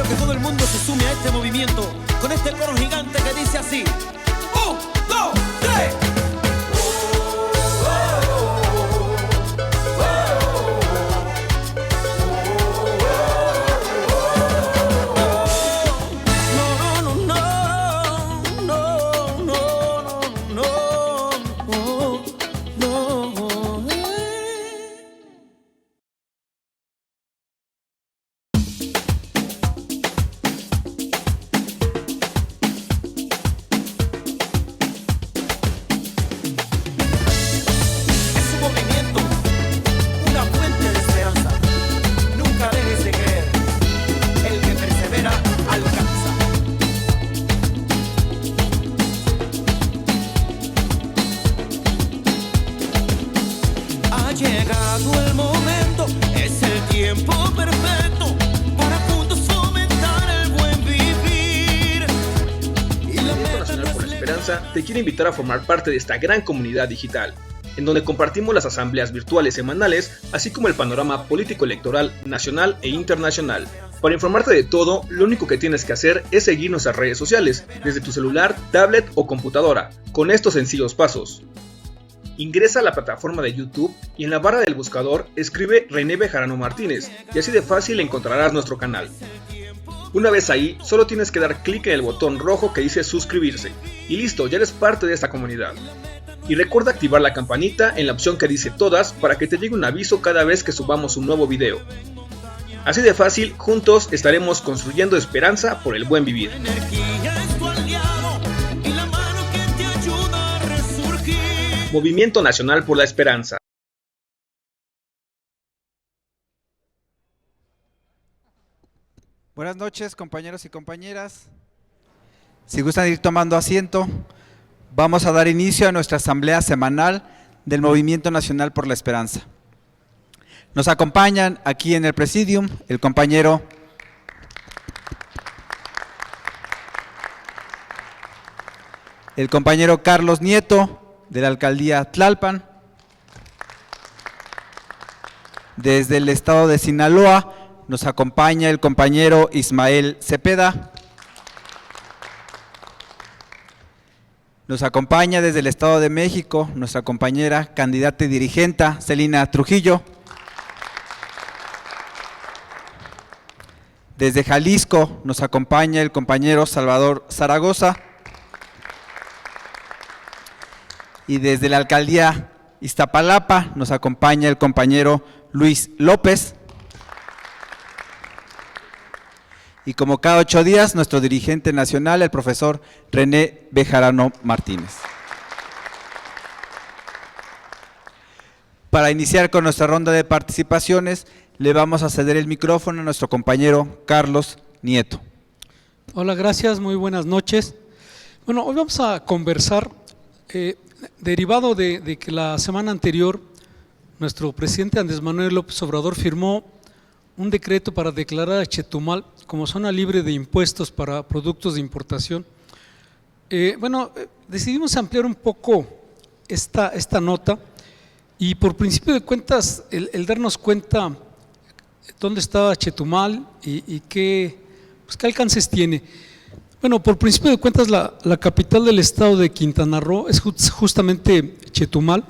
que todo el mundo se sume a este movimiento con este coro gigante que dice así: 1, 2, 3. Llegado el momento, es el tiempo perfecto para juntos fomentar el buen vivir. El Movimiento Nacional por la Esperanza te quiere invitar a formar parte de esta gran comunidad digital, en donde compartimos las asambleas virtuales semanales, así como el panorama político-electoral nacional e internacional. Para informarte de todo, lo único que tienes que hacer es seguir nuestras redes sociales, desde tu celular, tablet o computadora, con estos sencillos pasos. Ingresa a la plataforma de YouTube y en la barra del buscador escribe René Bejarano Martínez y así de fácil encontrarás nuestro canal. Una vez ahí, solo tienes que dar clic en el botón rojo que dice suscribirse y listo, ya eres parte de esta comunidad. Y recuerda activar la campanita en la opción que dice todas para que te llegue un aviso cada vez que subamos un nuevo video. Así de fácil, juntos estaremos construyendo esperanza por el buen vivir. Movimiento Nacional por la Esperanza. Buenas noches, compañeros y compañeras. Si gustan ir tomando asiento, vamos a dar inicio a nuestra asamblea semanal del Movimiento Nacional por la Esperanza. Nos acompañan aquí en el Presidium el compañero Carlos Nieto, de la Alcaldía Tlalpan. Desde el estado de Sinaloa nos acompaña el compañero Ismael Cepeda. Nos acompaña desde el estado de México nuestra compañera candidata y dirigente Celina Trujillo. Desde Jalisco nos acompaña el compañero Salvador Zaragoza. Y desde la Alcaldía Iztapalapa nos acompaña el compañero Luis López. Y como cada 8 días, nuestro dirigente nacional, el profesor René Bejarano Martínez. Para iniciar con nuestra ronda de participaciones, le vamos a ceder el micrófono a nuestro compañero Carlos Nieto. Hola, gracias, muy buenas noches. Bueno, hoy vamos a conversar derivado de que la semana anterior nuestro presidente Andrés Manuel López Obrador firmó un decreto para declarar a Chetumal como zona libre de impuestos para productos de importación. Decidimos ampliar un poco esta nota y por principio de cuentas el darnos cuenta dónde está Chetumal y qué alcances tiene. Bueno, por principio de cuentas la capital del estado de Quintana Roo es justamente Chetumal.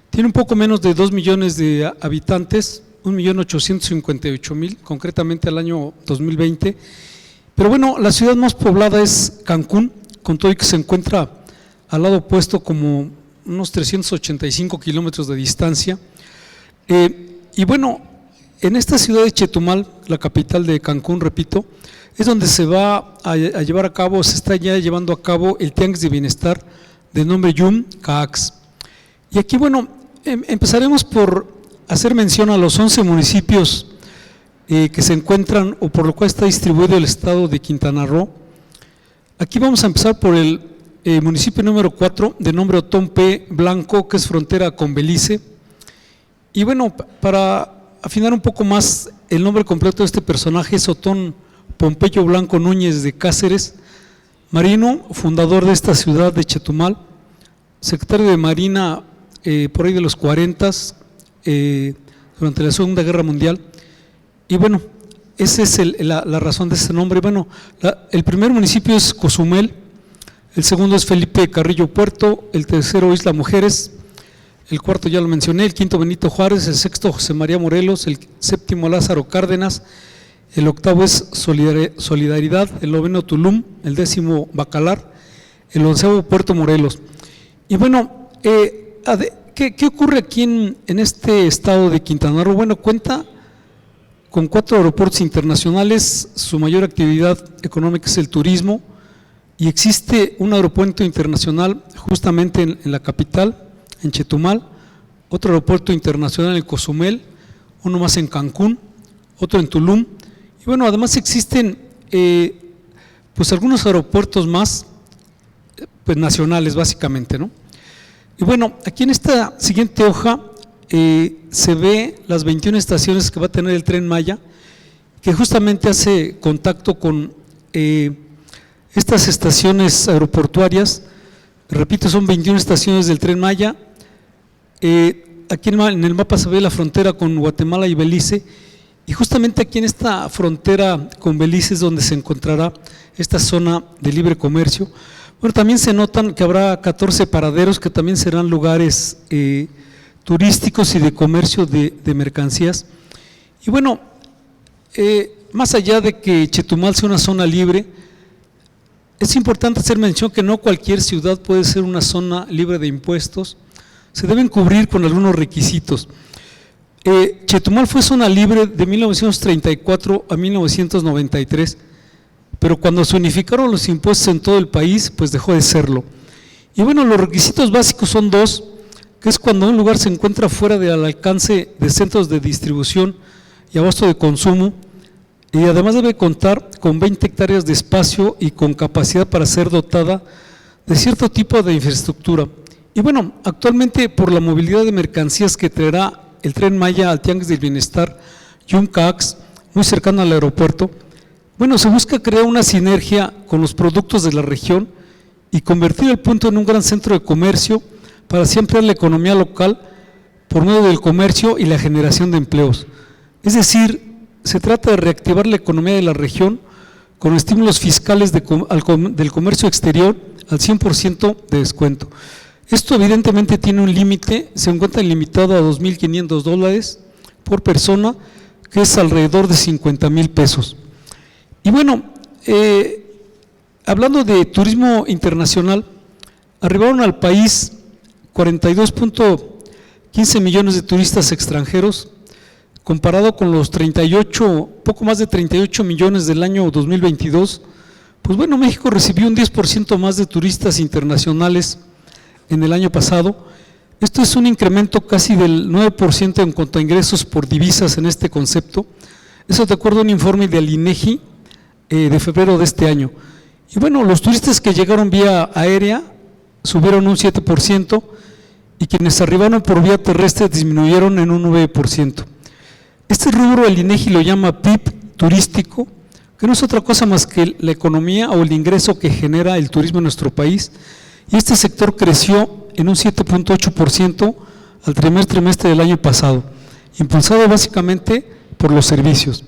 Tiene un poco menos de 2 millones de habitantes, 1.858.000, concretamente al año 2020. Pero bueno, la ciudad más poblada es Cancún, con todo y que se encuentra al lado opuesto como unos 385 kilómetros de distancia. Y bueno, en esta ciudad de Chetumal, la capital de Cancún, repito, es donde se va a llevar a cabo, se está ya llevando a cabo el Tianguis de Bienestar de nombre Yum Caax. Y aquí, bueno, empezaremos por hacer mención a los 11 municipios que se encuentran o por lo cual está distribuido el estado de Quintana Roo. Aquí vamos a empezar por el municipio número 4 de nombre Otón P. Blanco, que es frontera con Belice. Y bueno, para afinar un poco más, el nombre completo de este personaje es Otón Pompeyo Blanco Núñez de Cáceres, marino, fundador de esta ciudad de Chetumal, secretario de Marina por ahí de los 40, durante la Segunda Guerra Mundial. Y bueno, esa es la razón de ese nombre. Bueno, el primer municipio es Cozumel, el segundo es Felipe Carrillo Puerto, el tercero Isla Mujeres, el cuarto ya lo mencioné, el quinto Benito Juárez, el sexto José María Morelos, el séptimo Lázaro Cárdenas, el octavo es Solidaridad, el noveno Tulum, el décimo Bacalar, el onceavo Puerto Morelos. Y bueno, ¿qué ocurre aquí en este estado de Quintana Roo? Bueno, cuenta con 4 aeropuertos internacionales, su mayor actividad económica es el turismo, y existe un aeropuerto internacional justamente en la capital, en Chetumal, otro aeropuerto internacional en Cozumel, uno más en Cancún, otro en Tulum, y bueno, además existen pues algunos aeropuertos más pues nacionales básicamente, ¿no? Y bueno, aquí en esta siguiente hoja se ve las 21 estaciones que va a tener el Tren Maya, que justamente hace contacto con estas estaciones aeroportuarias. Repito, son 21 estaciones del Tren Maya. Aquí en el mapa se ve la frontera con Guatemala y Belice, y justamente aquí en esta frontera con Belice es donde se encontrará esta zona de libre comercio. Bueno, también se notan que habrá 14 paraderos que también serán lugares turísticos y de comercio de mercancías. Y bueno, más allá de que Chetumal sea una zona libre, es importante hacer mención que no cualquier ciudad puede ser una zona libre de impuestos, se deben cubrir con algunos requisitos. Chetumal fue zona libre de 1934 a 1993, pero cuando se unificaron los impuestos en todo el país, pues dejó de serlo. Y bueno, los requisitos básicos son 2, que es cuando un lugar se encuentra fuera del alcance de centros de distribución y abasto de consumo, y además debe contar con 20 hectáreas de espacio y con capacidad para ser dotada de cierto tipo de infraestructura. Y bueno, actualmente por la movilidad de mercancías que traerá el Tren Maya al Tianguis del Bienestar Yumcaax, muy cercano al aeropuerto, bueno, se busca crear una sinergia con los productos de la región y convertir el punto en un gran centro de comercio para así ampliar la economía local por medio del comercio y la generación de empleos. Es decir, se trata de reactivar la economía de la región con estímulos fiscales del comercio exterior al 100% de descuento. Esto evidentemente tiene un límite, se encuentra limitado a $2,500 por persona, que es alrededor de 50,000 pesos. Y bueno, hablando de turismo internacional, arribaron al país 42.15 millones de turistas extranjeros, comparado con los poco más de 38 millones del año 2022, pues bueno, México recibió un 10% más de turistas internacionales en el año pasado. Esto es un incremento casi del 9% en cuanto a ingresos por divisas en este concepto. Eso de acuerdo a un informe del INEGI de febrero de este año. Y bueno, los turistas que llegaron vía aérea subieron un 7% y quienes arribaron por vía terrestre disminuyeron en un 9%. Este rubro el INEGI lo llama PIB turístico, que no es otra cosa más que la economía o el ingreso que genera el turismo en nuestro país, y este sector creció en un 7.8% al primer trimestre del año pasado, impulsado básicamente por los servicios.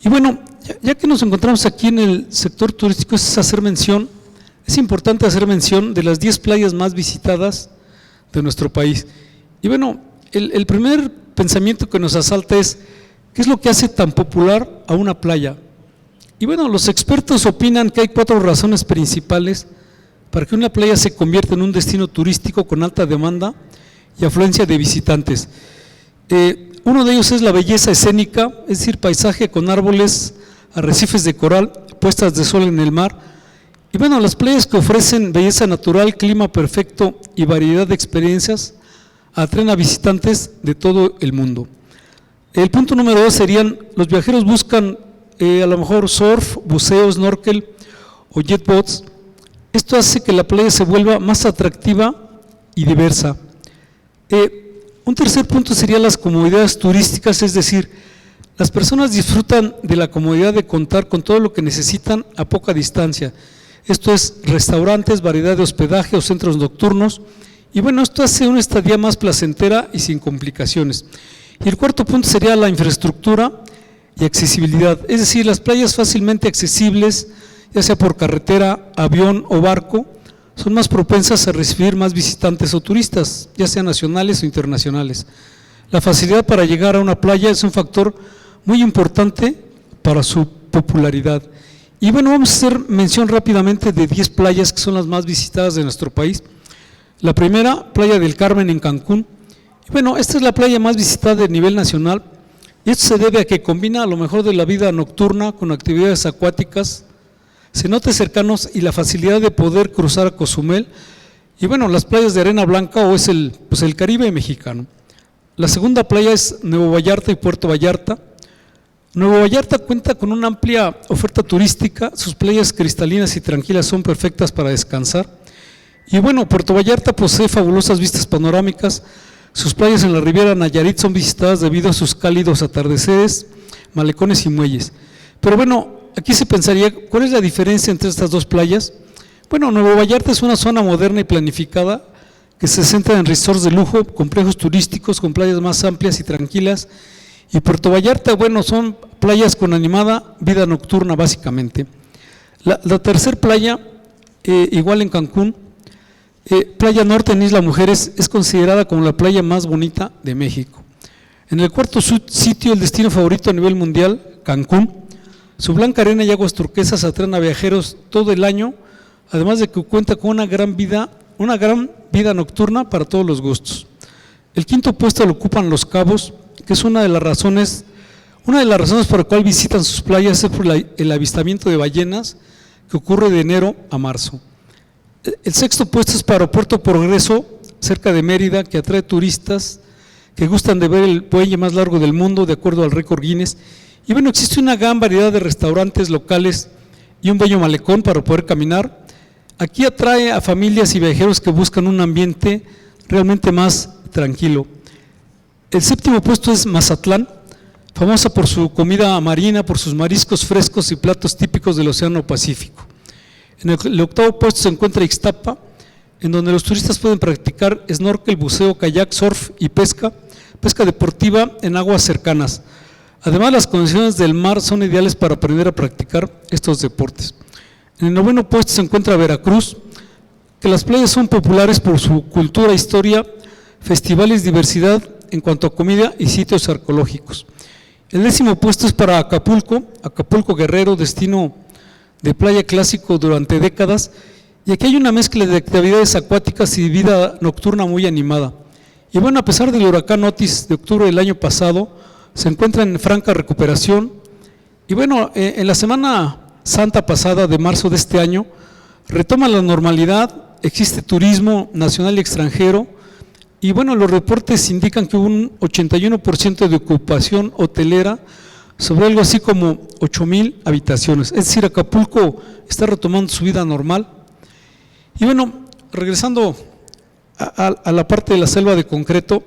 Y bueno, ya que nos encontramos aquí en el sector turístico, es importante hacer mención de las 10 playas más visitadas de nuestro país. Y bueno, el primer pensamiento que nos asalta es, ¿qué es lo que hace tan popular a una playa? Y bueno, los expertos opinan que hay 4 razones principales para que una playa se convierta en un destino turístico con alta demanda y afluencia de visitantes. Uno de ellos es la belleza escénica, es decir, paisaje con árboles, arrecifes de coral, puestas de sol en el mar. Y bueno, las playas que ofrecen belleza natural, clima perfecto y variedad de experiencias atraen a visitantes de todo el mundo. El punto número 2 serían, los viajeros buscan a lo mejor surf, buceo, snorkel o jetboats. Esto hace que la playa se vuelva más atractiva y diversa. Un tercer punto sería las comodidades turísticas, es decir, las personas disfrutan de la comodidad de contar con todo lo que necesitan a poca distancia. Esto es restaurantes, variedad de hospedaje o centros nocturnos. Y bueno, esto hace una estadía más placentera y sin complicaciones. Y el cuarto punto sería la infraestructura. y accesibilidad, es decir, las playas fácilmente accesibles, ya sea por carretera, avión o barco, son más propensas a recibir más visitantes o turistas, ya sean nacionales o internacionales. La facilidad para llegar a una playa es un factor muy importante para su popularidad. Y bueno, vamos a hacer mención rápidamente de 10 playas que son las más visitadas de nuestro país. La primera, Playa del Carmen en Cancún. Y bueno, esta es la playa más visitada a nivel nacional, y esto se debe a que combina lo mejor de la vida nocturna con actividades acuáticas, cenotes cercanos y la facilidad de poder cruzar a Cozumel, y bueno, las playas de arena blanca, o es el Caribe mexicano. La segunda playa es Nuevo Vallarta y Puerto Vallarta. Nuevo Vallarta cuenta con una amplia oferta turística, sus playas cristalinas y tranquilas son perfectas para descansar. Y bueno, Puerto Vallarta posee fabulosas vistas panorámicas, sus playas en la Riviera Nayarit son visitadas debido a sus cálidos atardeceres, malecones y muelles. Pero bueno, aquí se pensaría, ¿cuál es la diferencia entre estas dos playas? Bueno, Nuevo Vallarta es una zona moderna y planificada que se centra en resorts de lujo, complejos turísticos con playas más amplias y tranquilas. Y Puerto Vallarta, bueno, son playas con animada vida nocturna básicamente. La tercera playa, igual en Cancún, Playa Norte en Isla Mujeres, es considerada como la playa más bonita de México. En el cuarto sitio, el destino favorito a nivel mundial, Cancún. Su blanca arena y aguas turquesas atraen a viajeros todo el año, además de que cuenta con una gran vida nocturna para todos los gustos. El quinto puesto lo ocupan Los Cabos, que es una de las razones por la cual visitan sus playas es por el avistamiento de ballenas que ocurre de enero a marzo. El sexto puesto es para Puerto Progreso, cerca de Mérida, que atrae turistas que gustan de ver el muelle más largo del mundo, de acuerdo al récord Guinness. Y bueno, existe una gran variedad de restaurantes locales y un bello malecón para poder caminar. Aquí atrae a familias y viajeros que buscan un ambiente realmente más tranquilo. El séptimo puesto es Mazatlán, famosa por su comida marina, por sus mariscos frescos y platos típicos del Océano Pacífico. En el octavo puesto se encuentra Ixtapa, en donde los turistas pueden practicar snorkel, buceo, kayak, surf y pesca deportiva en aguas cercanas. Además, las condiciones del mar son ideales para aprender a practicar estos deportes. En el noveno puesto se encuentra Veracruz, que las playas son populares por su cultura, historia, festivales, diversidad en cuanto a comida y sitios arqueológicos. El décimo puesto es para Acapulco Guerrero, destino de playa clásico durante décadas, y aquí hay una mezcla de actividades acuáticas y vida nocturna muy animada. Y bueno, a pesar del huracán Otis de octubre del año pasado, se encuentra en franca recuperación. Y bueno, en la Semana Santa pasada de marzo de este año, retoma la normalidad, existe turismo nacional y extranjero, y bueno, los reportes indican que hubo un 81% de ocupación hotelera sobre algo así como 8,000 habitaciones. Es decir, Acapulco está retomando su vida normal. Y bueno, regresando a la parte de la selva de concreto,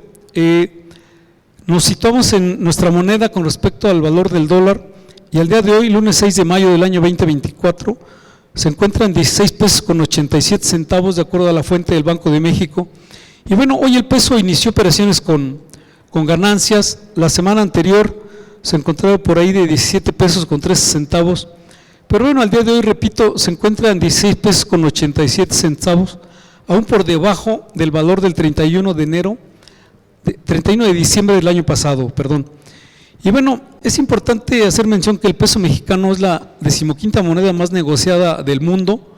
nos situamos en nuestra moneda con respecto al valor del dólar, y al día de hoy, lunes 6 de mayo del año 2024, se encuentra en 16 pesos con 87 centavos de acuerdo a la fuente del Banco de México. Y bueno, hoy el peso inició operaciones con ganancias. La semana anterior se encontraba por ahí de 17 pesos con 13 centavos, pero bueno, al día de hoy, repito, se encuentra en 16 pesos con 87 centavos, aún por debajo del valor del 31 de diciembre del año pasado, perdón. Y bueno, es importante hacer mención que el peso mexicano es la 15ª moneda más negociada del mundo,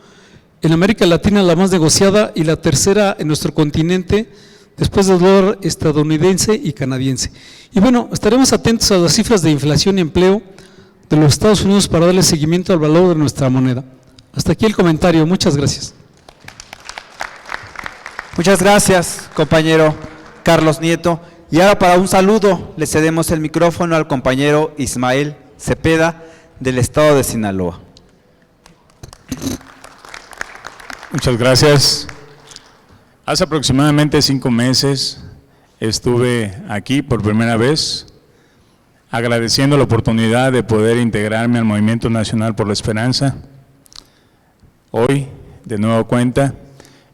en América Latina la más negociada y la tercera en nuestro continente, después del dólar estadounidense y canadiense. Y bueno, estaremos atentos a las cifras de inflación y empleo de los Estados Unidos para darle seguimiento al valor de nuestra moneda. Hasta aquí el comentario, muchas gracias. Muchas gracias, compañero Carlos Nieto. Y ahora, para un saludo, le cedemos el micrófono al compañero Ismael Cepeda, del estado de Sinaloa. Muchas gracias. Hace aproximadamente 5 meses estuve aquí por primera vez, agradeciendo la oportunidad de poder integrarme al Movimiento Nacional por la Esperanza. Hoy, de nueva cuenta,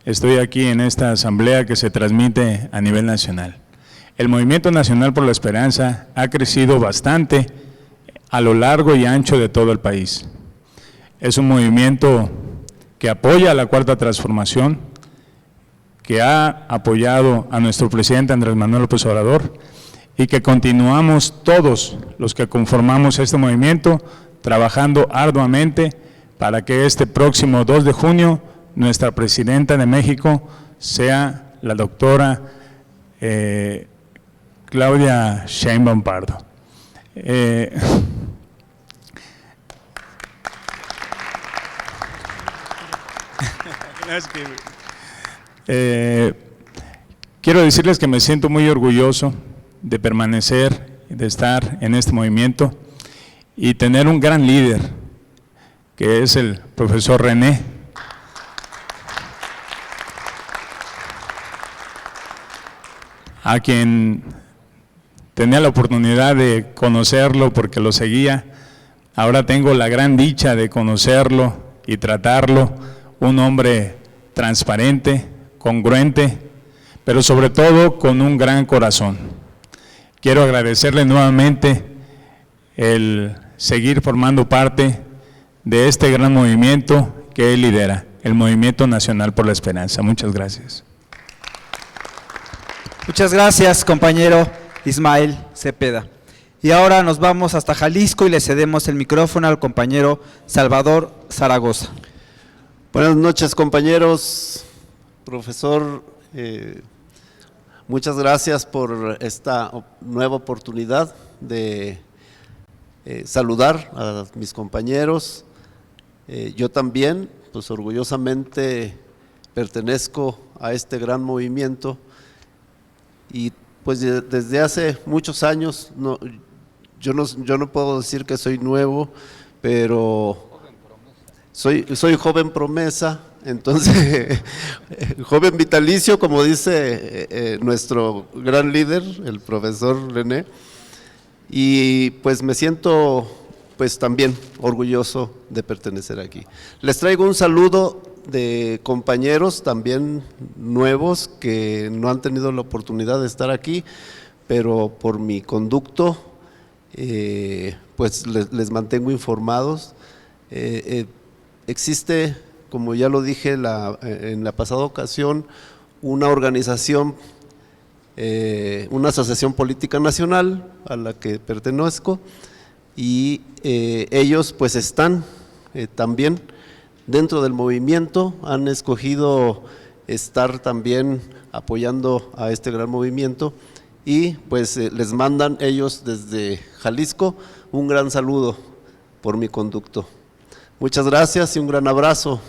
estoy aquí en esta asamblea que se transmite a nivel nacional. El Movimiento Nacional por la Esperanza ha crecido bastante a lo largo y ancho de todo el país. Es un movimiento que apoya a la Cuarta Transformación, que ha apoyado a nuestro presidente Andrés Manuel López Obrador y que continuamos todos los que conformamos este movimiento trabajando arduamente para que este próximo 2 de junio nuestra presidenta de México sea la doctora Claudia Sheinbaum Pardo. Quiero decirles que me siento muy orgulloso de permanecer, de estar en este movimiento y tener un gran líder, que es el profesor René. A quien tenía la oportunidad de conocerlo porque lo seguía, ahora tengo la gran dicha de conocerlo y tratarlo, un hombre transparente, congruente, pero sobre todo con un gran corazón. Quiero agradecerle nuevamente el seguir formando parte de este gran movimiento que él lidera, el Movimiento Nacional por la Esperanza. Muchas gracias. Muchas gracias, compañero Ismael Cepeda. Y ahora nos vamos hasta Jalisco y le cedemos el micrófono al compañero Salvador Zaragoza. Buenas noches, compañeros. Profesor, muchas gracias por esta nueva oportunidad de saludar a mis compañeros. Yo también, pues orgullosamente pertenezco a este gran movimiento y pues desde hace muchos años, yo no puedo decir que soy nuevo, pero soy joven promesa, entonces joven vitalicio, como dice nuestro gran líder, el profesor René, y pues me siento pues también orgulloso de pertenecer aquí. Les traigo un saludo de compañeros también nuevos que no han tenido la oportunidad de estar aquí, pero por mi conducto pues les mantengo informados. Existe, como ya lo dije en la pasada ocasión, una organización, una asociación política nacional a la que pertenezco y ellos pues están también dentro del movimiento, han escogido estar también apoyando a este gran movimiento y pues les mandan ellos desde Jalisco un gran saludo por mi conducto. Muchas gracias y un gran abrazo.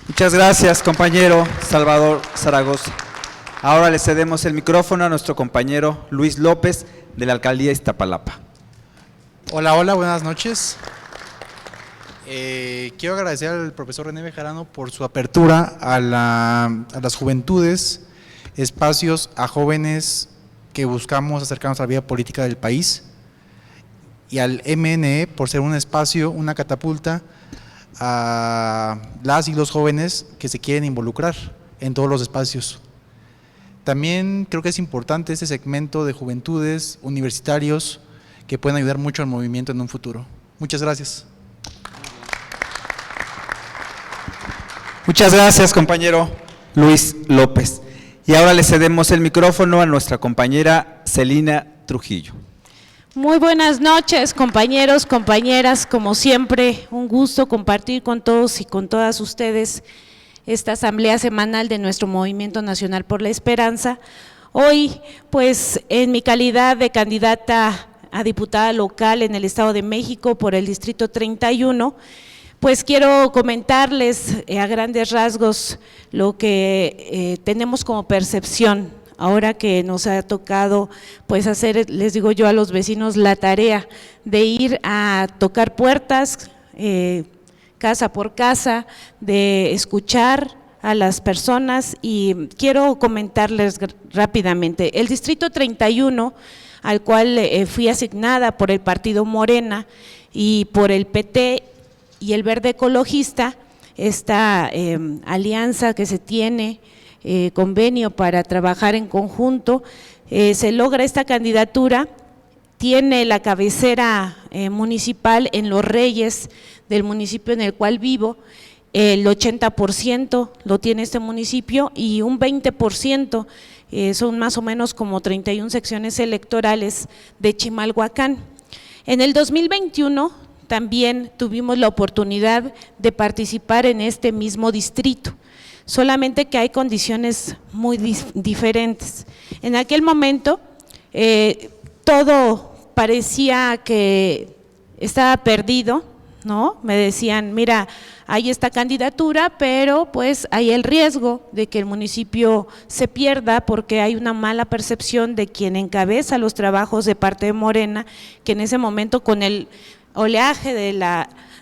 Muchas gracias, compañero Salvador Zaragoza. Ahora le cedemos el micrófono a nuestro compañero Luis López de la Alcaldía Iztapalapa. Hola, buenas noches. Quiero agradecer al profesor René Bejarano por su apertura a las juventudes, espacios a jóvenes que buscamos acercarnos a la vida política del país, y al MNE por ser un espacio, una catapulta a las y los jóvenes que se quieren involucrar en todos los espacios. También creo que es importante este segmento de juventudes, universitarios, que pueden ayudar mucho al movimiento en un futuro. Muchas gracias. Muchas gracias, compañero Luis López. Y ahora le cedemos el micrófono a nuestra compañera Celina Trujillo. Muy buenas noches, compañeros, compañeras. Como siempre, un gusto compartir con todos y con todas ustedes esta asamblea semanal de nuestro Movimiento Nacional por la Esperanza. Hoy, pues, en mi calidad de candidata a diputada local en el Estado de México por el Distrito 31, pues quiero comentarles a grandes rasgos lo que tenemos como percepción ahora que nos ha tocado pues hacer, les digo yo a los vecinos, la tarea de ir a tocar puertas, casa por casa, de escuchar a las personas, y quiero comentarles rápidamente. El Distrito 31, al cual fui asignada por el Partido Morena y por el PT y el Verde Ecologista, esta alianza que se tiene, convenio para trabajar en conjunto, se logra esta candidatura tiene la cabecera municipal en Los Reyes, del municipio en el cual vivo. El 80% lo tiene este municipio y un 20% son más o menos como 31 secciones electorales de Chimalhuacán. En el 2021 también tuvimos la oportunidad de participar en este mismo distrito, solamente que hay condiciones muy diferentes. En aquel momento todo parecía que estaba perdido, ¿no? Me decían, mira, hay esta candidatura, pero pues hay el riesgo de que el municipio se pierda porque hay una mala percepción de quien encabeza los trabajos de parte de Morena, que en ese momento con el oleaje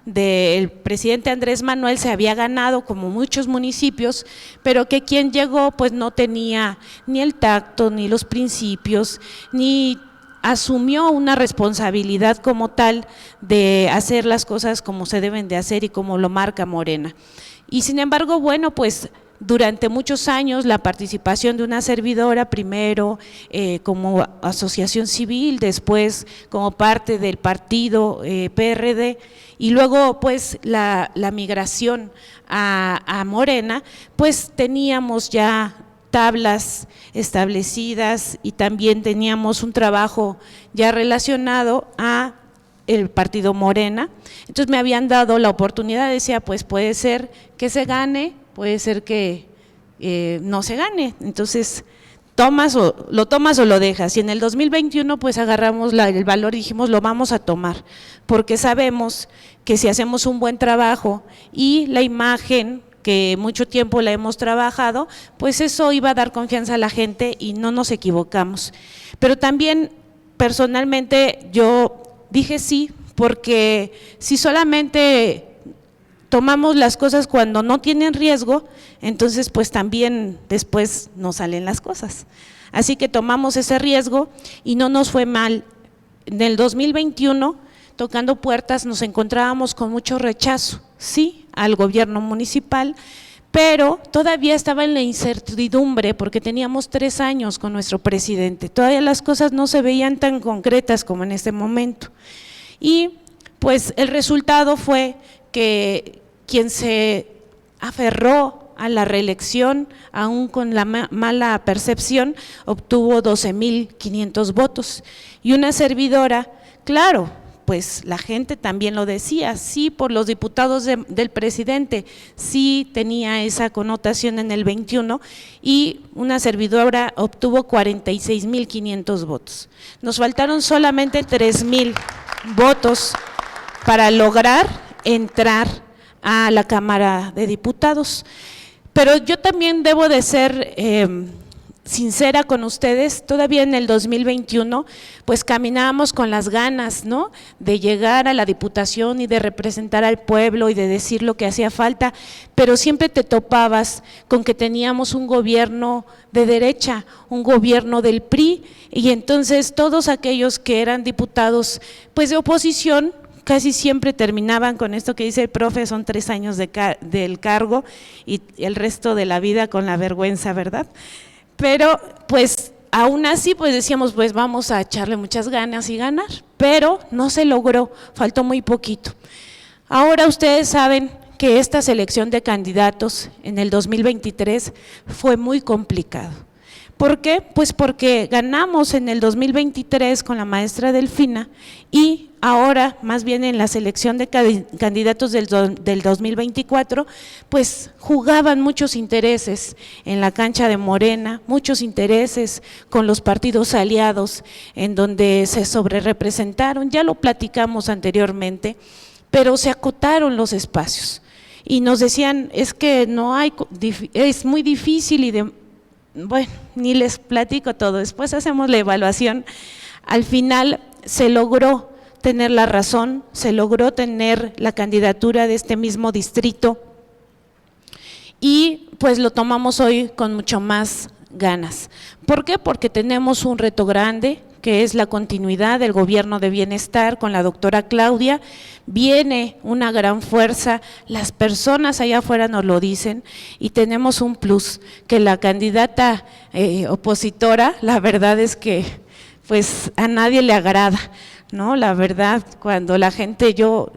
del presidente Andrés Manuel se había ganado como muchos municipios, pero que quien llegó pues no tenía ni el tacto, ni los principios, ni asumió una responsabilidad como tal de hacer las cosas como se deben de hacer y como lo marca Morena. Y sin embargo, bueno, pues durante muchos años la participación de una servidora, primero como asociación civil, después como parte del partido PRD y luego pues la migración a Morena, pues teníamos ya tablas establecidas y también teníamos un trabajo ya relacionado a el partido Morena. Entonces me habían dado la oportunidad, decía, pues puede ser que se gane, puede ser que no se gane, entonces lo tomas o lo dejas. Y en el 2021 pues agarramos el valor y dijimos lo vamos a tomar, porque sabemos que si hacemos un buen trabajo y la imagen que mucho tiempo la hemos trabajado, pues eso iba a dar confianza a la gente y no nos equivocamos. Pero también personalmente yo dije sí, porque si solamente tomamos las cosas cuando no tienen riesgo, entonces pues también después no salen las cosas. Así que tomamos ese riesgo y no nos fue mal. En el 2021, tocando puertas, nos encontrábamos con mucho rechazo, sí, al gobierno municipal, pero todavía estaba en la incertidumbre porque teníamos 3 años con nuestro presidente, todavía las cosas no se veían tan concretas como en este momento. Y pues el resultado fue que quien se aferró a la reelección, aún con la mala percepción, obtuvo 12,500 votos. Y una servidora, claro, pues la gente también lo decía, sí, por los diputados del presidente, sí tenía esa connotación en el 21 y una servidora obtuvo 46,500 votos. Nos faltaron solamente 3,000 votos para lograr entrar a la Cámara de Diputados. Pero yo también debo de ser sincera con ustedes, todavía en el 2021 pues caminábamos con las ganas, ¿no?, de llegar a la Diputación y de representar al pueblo y de decir lo que hacía falta, pero siempre te topabas con que teníamos un gobierno de derecha, un gobierno del PRI, y entonces todos aquellos que eran diputados pues de oposición casi siempre terminaban con esto que dice el profe, son 3 años del cargo y el resto de la vida con la vergüenza, ¿verdad? Pero pues aún así pues decíamos pues vamos a echarle muchas ganas y ganar, pero no se logró, faltó muy poquito. Ahora ustedes saben que esta selección de candidatos en el 2023 fue muy complicado. ¿Por qué? Pues porque ganamos en el 2023 con la maestra Delfina y ahora más bien en la selección de candidatos del 2024 pues jugaban muchos intereses en la cancha de Morena, muchos intereses con los partidos aliados en donde se sobrerepresentaron, ya lo platicamos anteriormente, pero se acotaron los espacios y nos decían es que no hay, es muy difícil y bueno, ni les platico todo, después hacemos la evaluación. Al final se logró tener la razón, se logró tener la candidatura de este mismo distrito y pues lo tomamos hoy con mucho más ganas. ¿Por qué? Porque tenemos un reto grande, que es la continuidad del gobierno de bienestar con la doctora Claudia, viene una gran fuerza, las personas allá afuera nos lo dicen y tenemos un plus, que la candidata opositora, la verdad es que pues a nadie le agrada, ¿no? La verdad, cuando la gente, yo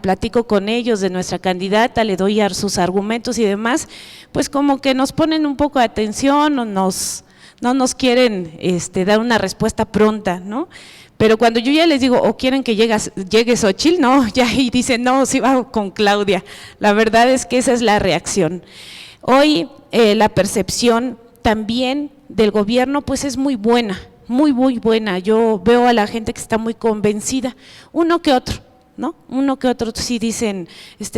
platico con ellos de nuestra candidata, le doy sus argumentos y demás, pues como que nos ponen un poco de atención o no nos quieren dar una respuesta pronta, ¿no? Pero cuando yo ya les digo, o quieren que llegue Xóchitl, no, ya y dicen, no, sí va con Claudia. La verdad es que esa es la reacción. Hoy la percepción también del gobierno pues es muy buena, muy buena. Yo veo a la gente que está muy convencida, uno que otro, ¿no? Uno que otro sí dicen,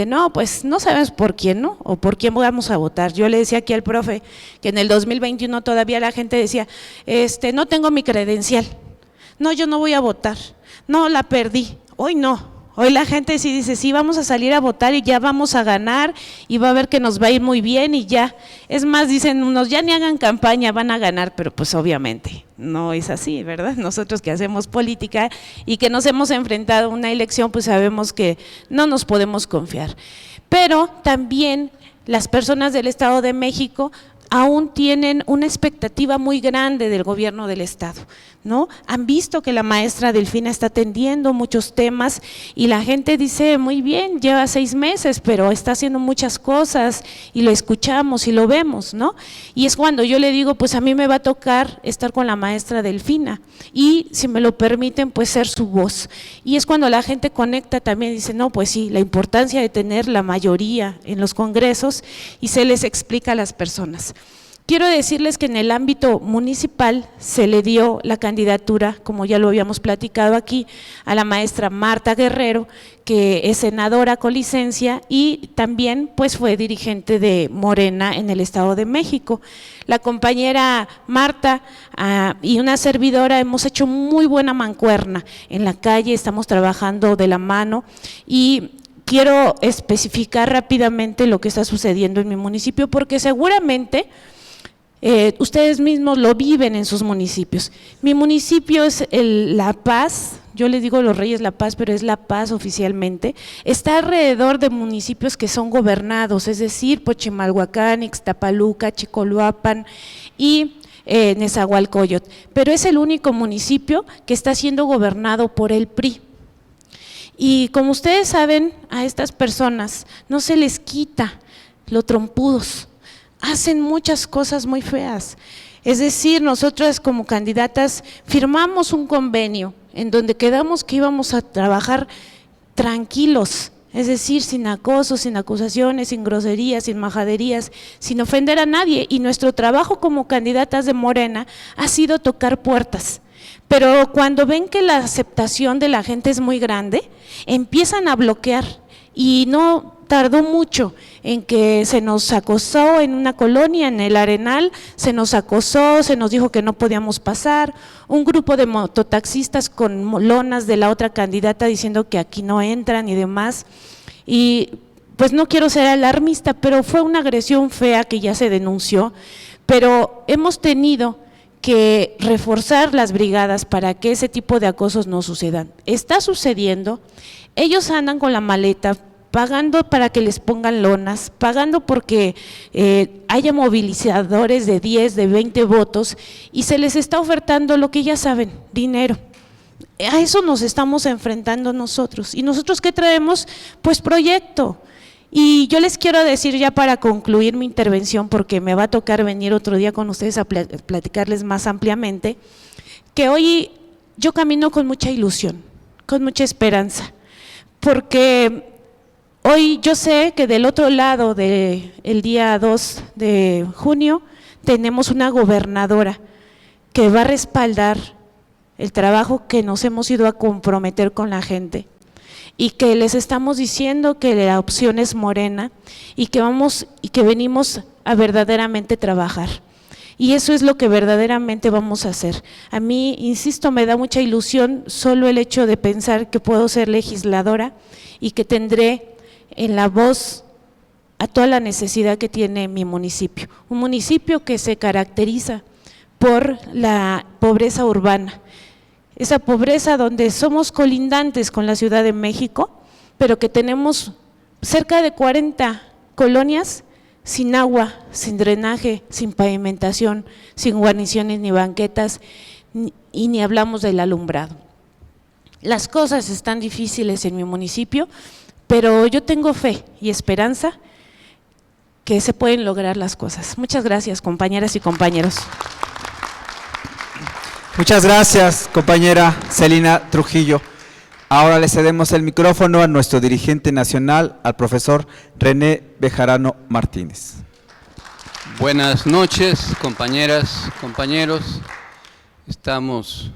no, pues no sabemos por quién, ¿no? O por quién vamos a votar. Yo le decía aquí al profe que en el 2021 todavía la gente decía, no tengo mi credencial, no, yo no voy a votar, no, la perdí. Hoy no. Hoy la gente sí dice, sí, vamos a salir a votar y ya vamos a ganar y va a ver que nos va a ir muy bien y ya. Es más, dicen unos, ya ni hagan campaña, van a ganar, pero pues obviamente no es así, ¿verdad? Nosotros que hacemos política y que nos hemos enfrentado a una elección, pues sabemos que no nos podemos confiar. Pero también las personas del Estado de México aún tienen una expectativa muy grande del gobierno del Estado, ¿no? Han visto que la maestra Delfina está atendiendo muchos temas y la gente dice, muy bien, lleva 6 meses, pero está haciendo muchas cosas y lo escuchamos y lo vemos, ¿no? Y es cuando yo le digo, pues a mí me va a tocar estar con la maestra Delfina y si me lo permiten, pues ser su voz. Y es cuando la gente conecta también, dice, no, pues sí, la importancia de tener la mayoría en los congresos y se les explica a las personas. Quiero decirles que en el ámbito municipal se le dio la candidatura, como ya lo habíamos platicado aquí, a la maestra Marta Guerrero, que es senadora con licencia y también pues fue dirigente de Morena en el Estado de México. La compañera Marta y una servidora hemos hecho muy buena mancuerna en la calle, estamos trabajando de la mano y quiero especificar rápidamente lo que está sucediendo en mi municipio porque seguramente ustedes mismos lo viven en sus municipios. Mi municipio es La Paz, yo les digo Los Reyes La Paz, pero es La Paz oficialmente. Está alrededor de municipios que son gobernados, es decir, Pochimalhuacán, Ixtapaluca, Chicoloapan y Nezahualcóyotl, pero es el único municipio que está siendo gobernado por el PRI. Y como ustedes saben, a estas personas no se les quita lo trompudos. Hacen muchas cosas muy feas, es decir, nosotras como candidatas firmamos un convenio en donde quedamos que íbamos a trabajar tranquilos, es decir, sin acoso, sin acusaciones, sin groserías, sin majaderías, sin ofender a nadie y nuestro trabajo como candidatas de Morena ha sido tocar puertas. Pero cuando ven que la aceptación de la gente es muy grande, empiezan a bloquear y no tardó mucho en que se nos acosó en una colonia, en el Arenal, se nos acosó, se nos dijo que no podíamos pasar, un grupo de mototaxistas con lonas de la otra candidata diciendo que aquí no entran y demás, y pues no quiero ser alarmista, pero fue una agresión fea que ya se denunció, pero hemos tenido que reforzar las brigadas para que ese tipo de acosos no sucedan. Está sucediendo, ellos andan con la maleta, pagando para que les pongan lonas, pagando porque haya movilizadores de 10, de 20 votos y se les está ofertando lo que ya saben, dinero. A eso nos estamos enfrentando nosotros. ¿Y nosotros qué traemos? Pues proyecto. Y yo les quiero decir ya para concluir mi intervención, porque me va a tocar venir otro día con ustedes a platicarles más ampliamente, que hoy yo camino con mucha ilusión, con mucha esperanza, porque hoy yo sé que del otro lado del día 2 de junio tenemos una gobernadora que va a respaldar el trabajo que nos hemos ido a comprometer con la gente y que les estamos diciendo que la opción es Morena y que venimos a verdaderamente trabajar. Y eso es lo que verdaderamente vamos a hacer. A mí, insisto, me da mucha ilusión solo el hecho de pensar que puedo ser legisladora y que tendré en la voz a toda la necesidad que tiene mi municipio. Un municipio que se caracteriza por la pobreza urbana, esa pobreza donde somos colindantes con la Ciudad de México, pero que tenemos cerca de 40 colonias sin agua, sin drenaje, sin pavimentación, sin guarniciones ni banquetas, y ni hablamos del alumbrado. Las cosas están difíciles en mi municipio, pero yo tengo fe y esperanza que se pueden lograr las cosas. Muchas gracias, compañeras y compañeros. Muchas gracias, compañera Celina Trujillo. Ahora le cedemos el micrófono a nuestro dirigente nacional, al profesor René Bejarano Martínez. Buenas noches, compañeras, compañeros. Estamos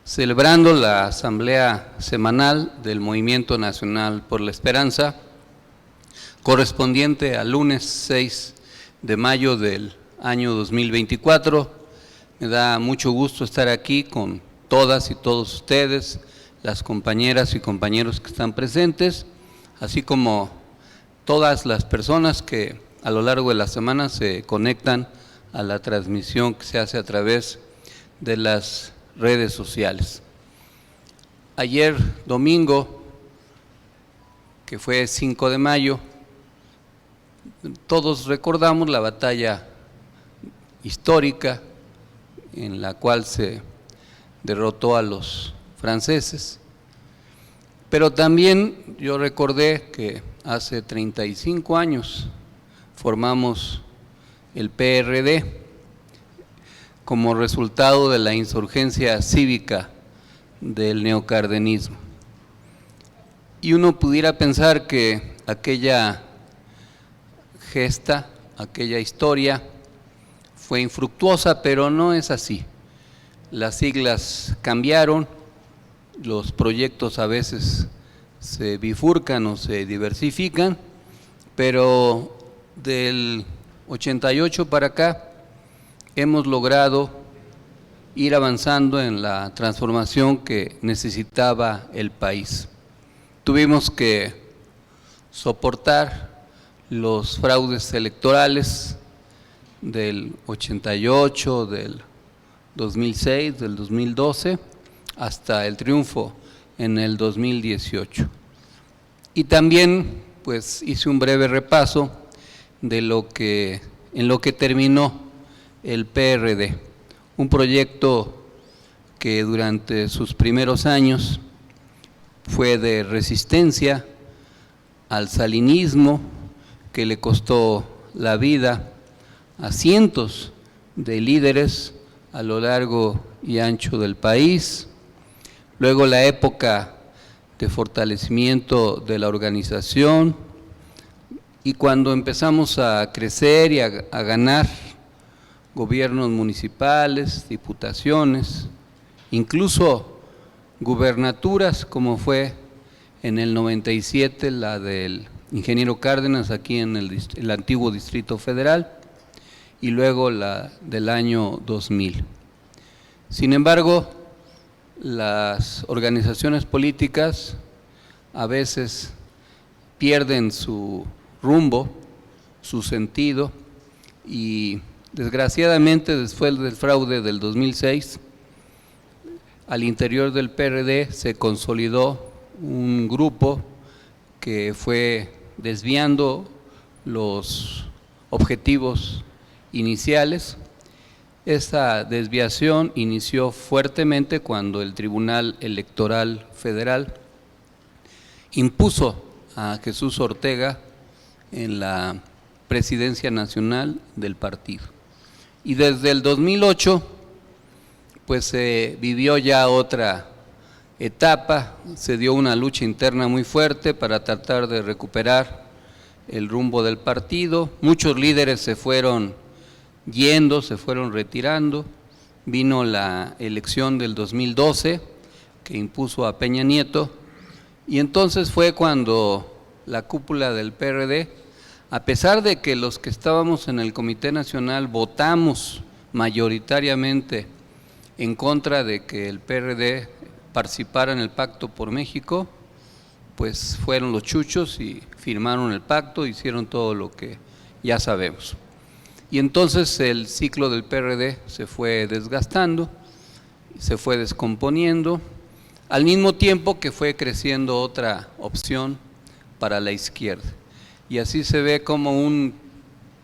celebrando la Asamblea Semanal del Movimiento Nacional por la Esperanza, correspondiente al lunes 6 de mayo del año 2024. Me da mucho gusto estar aquí con todas y todos ustedes, las compañeras y compañeros que están presentes, así como todas las personas que a lo largo de la semana se conectan a la transmisión que se hace a través de las redes sociales. Ayer domingo, que fue 5 de mayo, todos recordamos la batalla histórica en la cual se derrotó a los franceses, pero también yo recordé que hace 35 años formamos el PRD como resultado de la insurgencia cívica del neocardenismo. Y uno pudiera pensar que aquella gesta, aquella historia fue infructuosa, pero no es así. Las siglas cambiaron, los proyectos a veces se bifurcan o se diversifican, pero del 88 para acá hemos logrado ir avanzando en la transformación que necesitaba el país. Tuvimos que soportar los fraudes electorales del 88, del 2006, del 2012, hasta el triunfo en el 2018. Y también pues hice un breve repaso de en lo que terminó el PRD, un proyecto que durante sus primeros años fue de resistencia al salinismo, que le costó la vida a cientos de líderes a lo largo y ancho del país. Luego la época de fortalecimiento de la organización, y cuando empezamos a crecer y a ganar gobiernos municipales, diputaciones, incluso gubernaturas, como fue en el 97 la del ingeniero Cárdenas aquí en el antiguo Distrito Federal, y luego la del año 2000. Sin embargo, las organizaciones políticas a veces pierden su rumbo, su sentido, y desgraciadamente después del fraude del 2006, al interior del PRD se consolidó un grupo que fue desviando los objetivos iniciales. Esta desviación inició fuertemente cuando el Tribunal Electoral Federal impuso a Jesús Ortega en la presidencia nacional del partido. Y desde el 2008, pues se vivió ya otra etapa, se dio una lucha interna muy fuerte para tratar de recuperar el rumbo del partido. Muchos líderes se fueron yendo, se fueron retirando. Vino la elección del 2012 que impuso a Peña Nieto, y entonces fue cuando la cúpula del PRD, a pesar de que los que estábamos en el Comité Nacional votamos mayoritariamente en contra de que el PRD participara en el Pacto por México, pues fueron los chuchos y firmaron el pacto, hicieron todo lo que ya sabemos. Y entonces el ciclo del PRD se fue desgastando, se fue descomponiendo, al mismo tiempo que fue creciendo otra opción para la izquierda. Y así se ve como un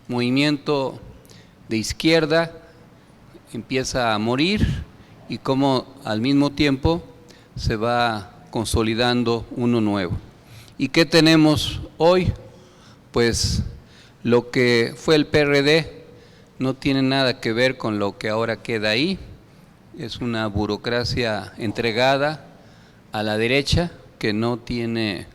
movimiento de izquierda empieza a morir y cómo al mismo tiempo se va consolidando uno nuevo. ¿Y qué tenemos hoy? Pues lo que fue el PRD no tiene nada que ver con lo que ahora queda ahí. Es una burocracia entregada a la derecha que no tiene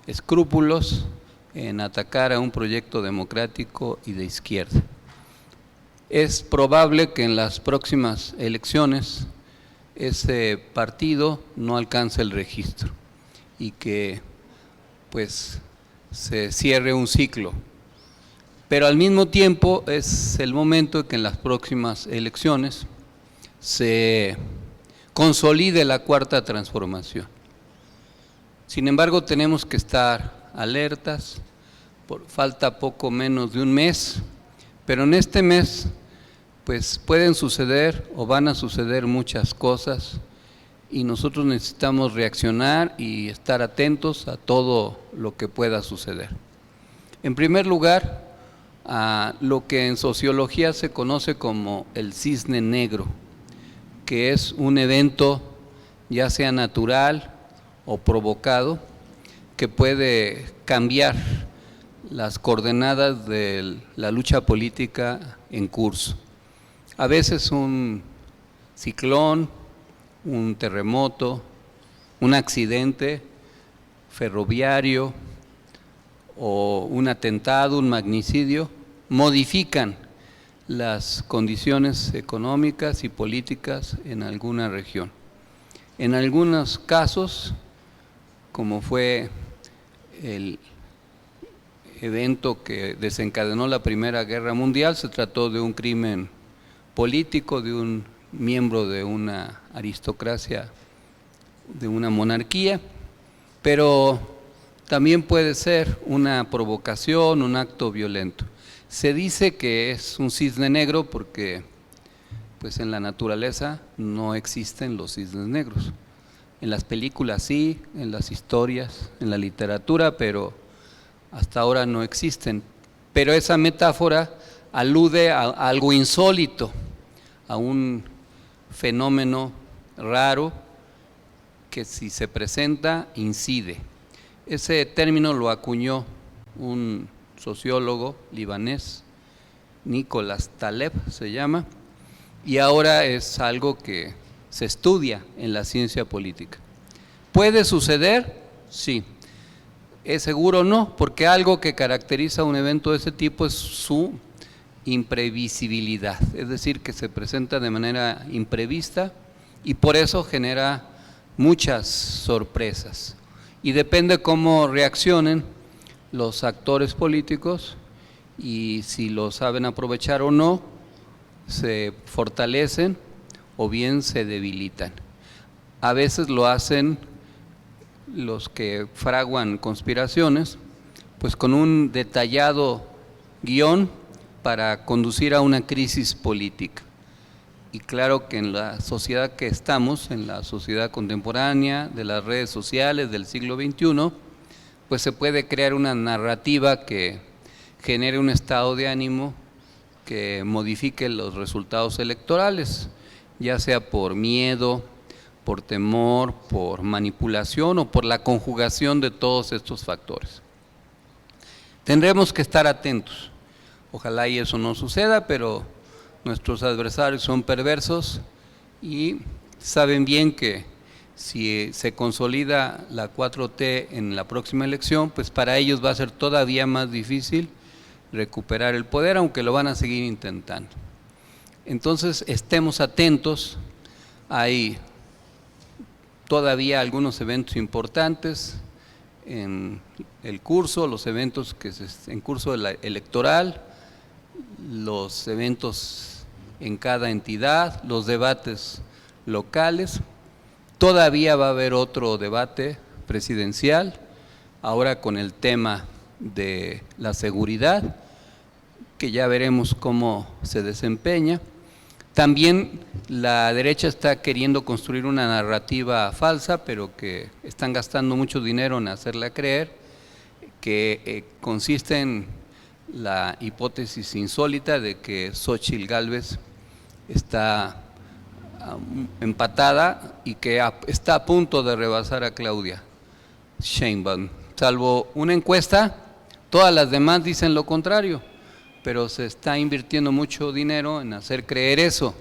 escrúpulos en atacar a un proyecto democrático y de izquierda. Es probable que en las próximas elecciones ese partido no alcance el registro y que pues se cierre un ciclo. Pero al mismo tiempo es el momento en que en las próximas elecciones se consolide la cuarta transformación. Sin embargo, tenemos que estar alertas, falta poco menos de un mes, pero en este mes pues pueden suceder o van a suceder muchas cosas y nosotros necesitamos reaccionar y estar atentos a todo lo que pueda suceder. En primer lugar, a lo que en sociología se conoce como el cisne negro, que es un evento ya sea natural o provocado, que puede cambiar las coordenadas de la lucha política en curso. A veces un ciclón, un terremoto, un accidente ferroviario o un atentado, un magnicidio, modifican las condiciones económicas y políticas en alguna región. En algunos casos, como fue el evento que desencadenó la Primera Guerra Mundial, se trató de un crimen político, de un miembro de una aristocracia, de una monarquía, pero también puede ser una provocación, un acto violento. Se dice que es un cisne negro porque pues en la naturaleza no existen los cisnes negros. En las películas sí, en las historias, en la literatura, pero hasta ahora no existen. Pero esa metáfora alude a algo insólito, a un fenómeno raro que si se presenta, incide. Ese término lo acuñó un sociólogo libanés, Nicolás Taleb se llama, y ahora es algo que se estudia en la ciencia política. ¿Puede suceder? Sí. ¿Es seguro? No, porque algo que caracteriza un evento de ese tipo es su imprevisibilidad, es decir, que se presenta de manera imprevista y por eso genera muchas sorpresas. Y depende cómo reaccionen los actores políticos y si lo saben aprovechar o no, se fortalecen o bien se debilitan. A veces lo hacen los que fraguan conspiraciones, pues con un detallado guión para conducir a una crisis política. Y claro que en la sociedad que estamos, en la sociedad contemporánea, de las redes sociales del siglo XXI, pues se puede crear una narrativa que genere un estado de ánimo que modifique los resultados electorales, ya sea por miedo, por temor, por manipulación o por la conjugación de todos estos factores. Tendremos que estar atentos. Ojalá y eso no suceda, pero nuestros adversarios son perversos y saben bien que si se consolida la 4T en la próxima elección, pues para ellos va a ser todavía más difícil recuperar el poder, aunque lo van a seguir intentando. Entonces, estemos atentos. Hay todavía algunos eventos importantes en el curso, los eventos que en curso electoral, los eventos en cada entidad, los debates locales. Todavía va a haber otro debate presidencial, ahora con el tema de la seguridad, que ya veremos cómo se desempeña. También la derecha está queriendo construir una narrativa falsa, pero que están gastando mucho dinero en hacerla creer, que consiste en la hipótesis insólita de que Xóchitl Gálvez está empatada y que está a punto de rebasar a Claudia Sheinbaum. Salvo una encuesta, todas las demás dicen lo contrario, pero se está invirtiendo mucho dinero en hacer creer eso,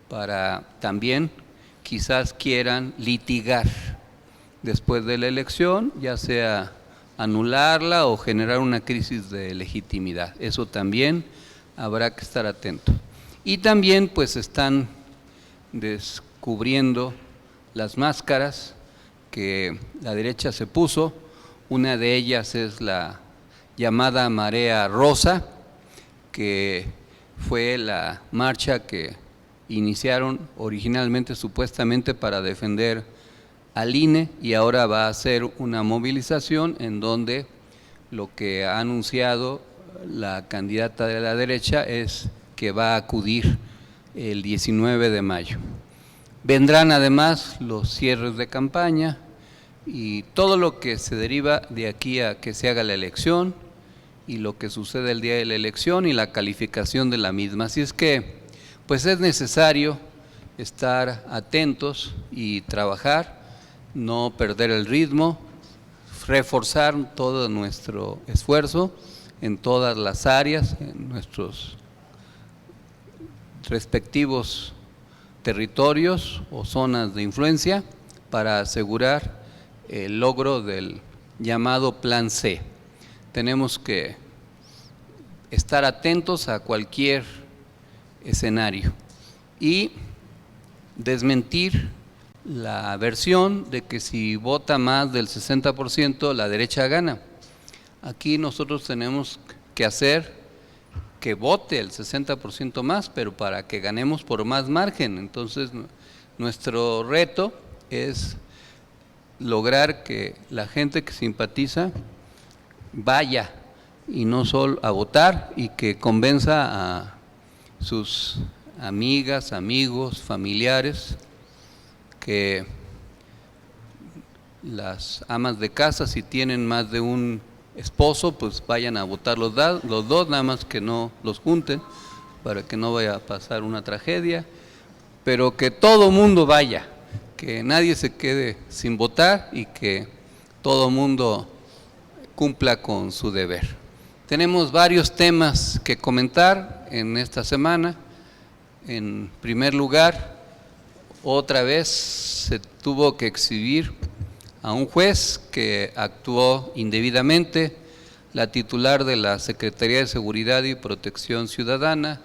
para también quizás quieran litigar después de la elección, ya sea anularla o generar una crisis de legitimidad. Eso también habrá que estar atento. Y también pues están descubriendo las máscaras que la derecha se puso. Una de ellas es la llamada Marea Rosa, que fue la marcha que iniciaron originalmente supuestamente para defender al INE, y ahora va a ser una movilización en donde lo que ha anunciado la candidata de la derecha es que va a acudir el 19 de mayo. Vendrán además los cierres de campaña y todo lo que se deriva de aquí a que se haga la elección y lo que sucede el día de la elección y la calificación de la misma. Así es que pues es necesario estar atentos y trabajar, no perder el ritmo, reforzar todo nuestro esfuerzo en todas las áreas, en nuestros respectivos territorios o zonas de influencia, para asegurar el logro del llamado Plan C. Tenemos que estar atentos a cualquier escenario y desmentir la versión de que si vota más del 60% la derecha gana. Aquí nosotros tenemos que hacer que vote el 60% más, pero para que ganemos por más margen. Entonces nuestro reto es lograr que la gente que simpatiza vaya y no solo a votar, y que convenza a sus amigas, amigos, familiares, que las amas de casa, si tienen más de un esposo, pues vayan a votar los dos, nada más que no los junten, para que no vaya a pasar una tragedia, pero que todo mundo vaya, que nadie se quede sin votar y que todo mundo cumpla con su deber. Tenemos varios temas que comentar en esta semana. En primer lugar, otra vez se tuvo que exhibir a un juez que actuó indebidamente. La titular de la Secretaría de Seguridad y Protección Ciudadana,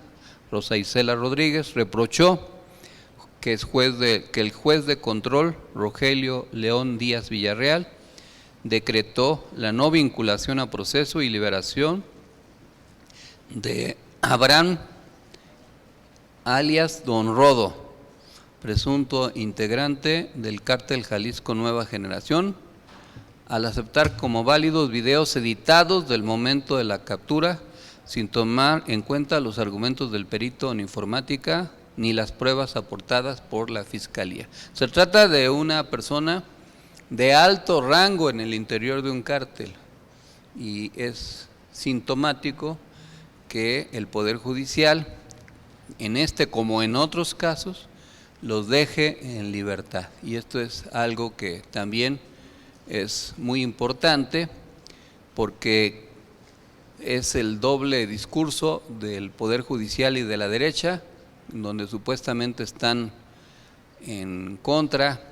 Rosa Isela Rodríguez, reprochó que el juez de control, Rogelio León Díaz Villarreal, decretó la no vinculación a proceso y liberación de Abraham alias Don Rodo, presunto integrante del cártel Jalisco Nueva Generación, al aceptar como válidos videos editados del momento de la captura, sin tomar en cuenta los argumentos del perito en informática ni las pruebas aportadas por la Fiscalía. Se trata de una persona de alto rango en el interior de un cártel, y es sintomático que el Poder Judicial, en este como en otros casos, los deje en libertad. Y esto es algo que también es muy importante, porque es el doble discurso del Poder Judicial y de la derecha, donde supuestamente están en contra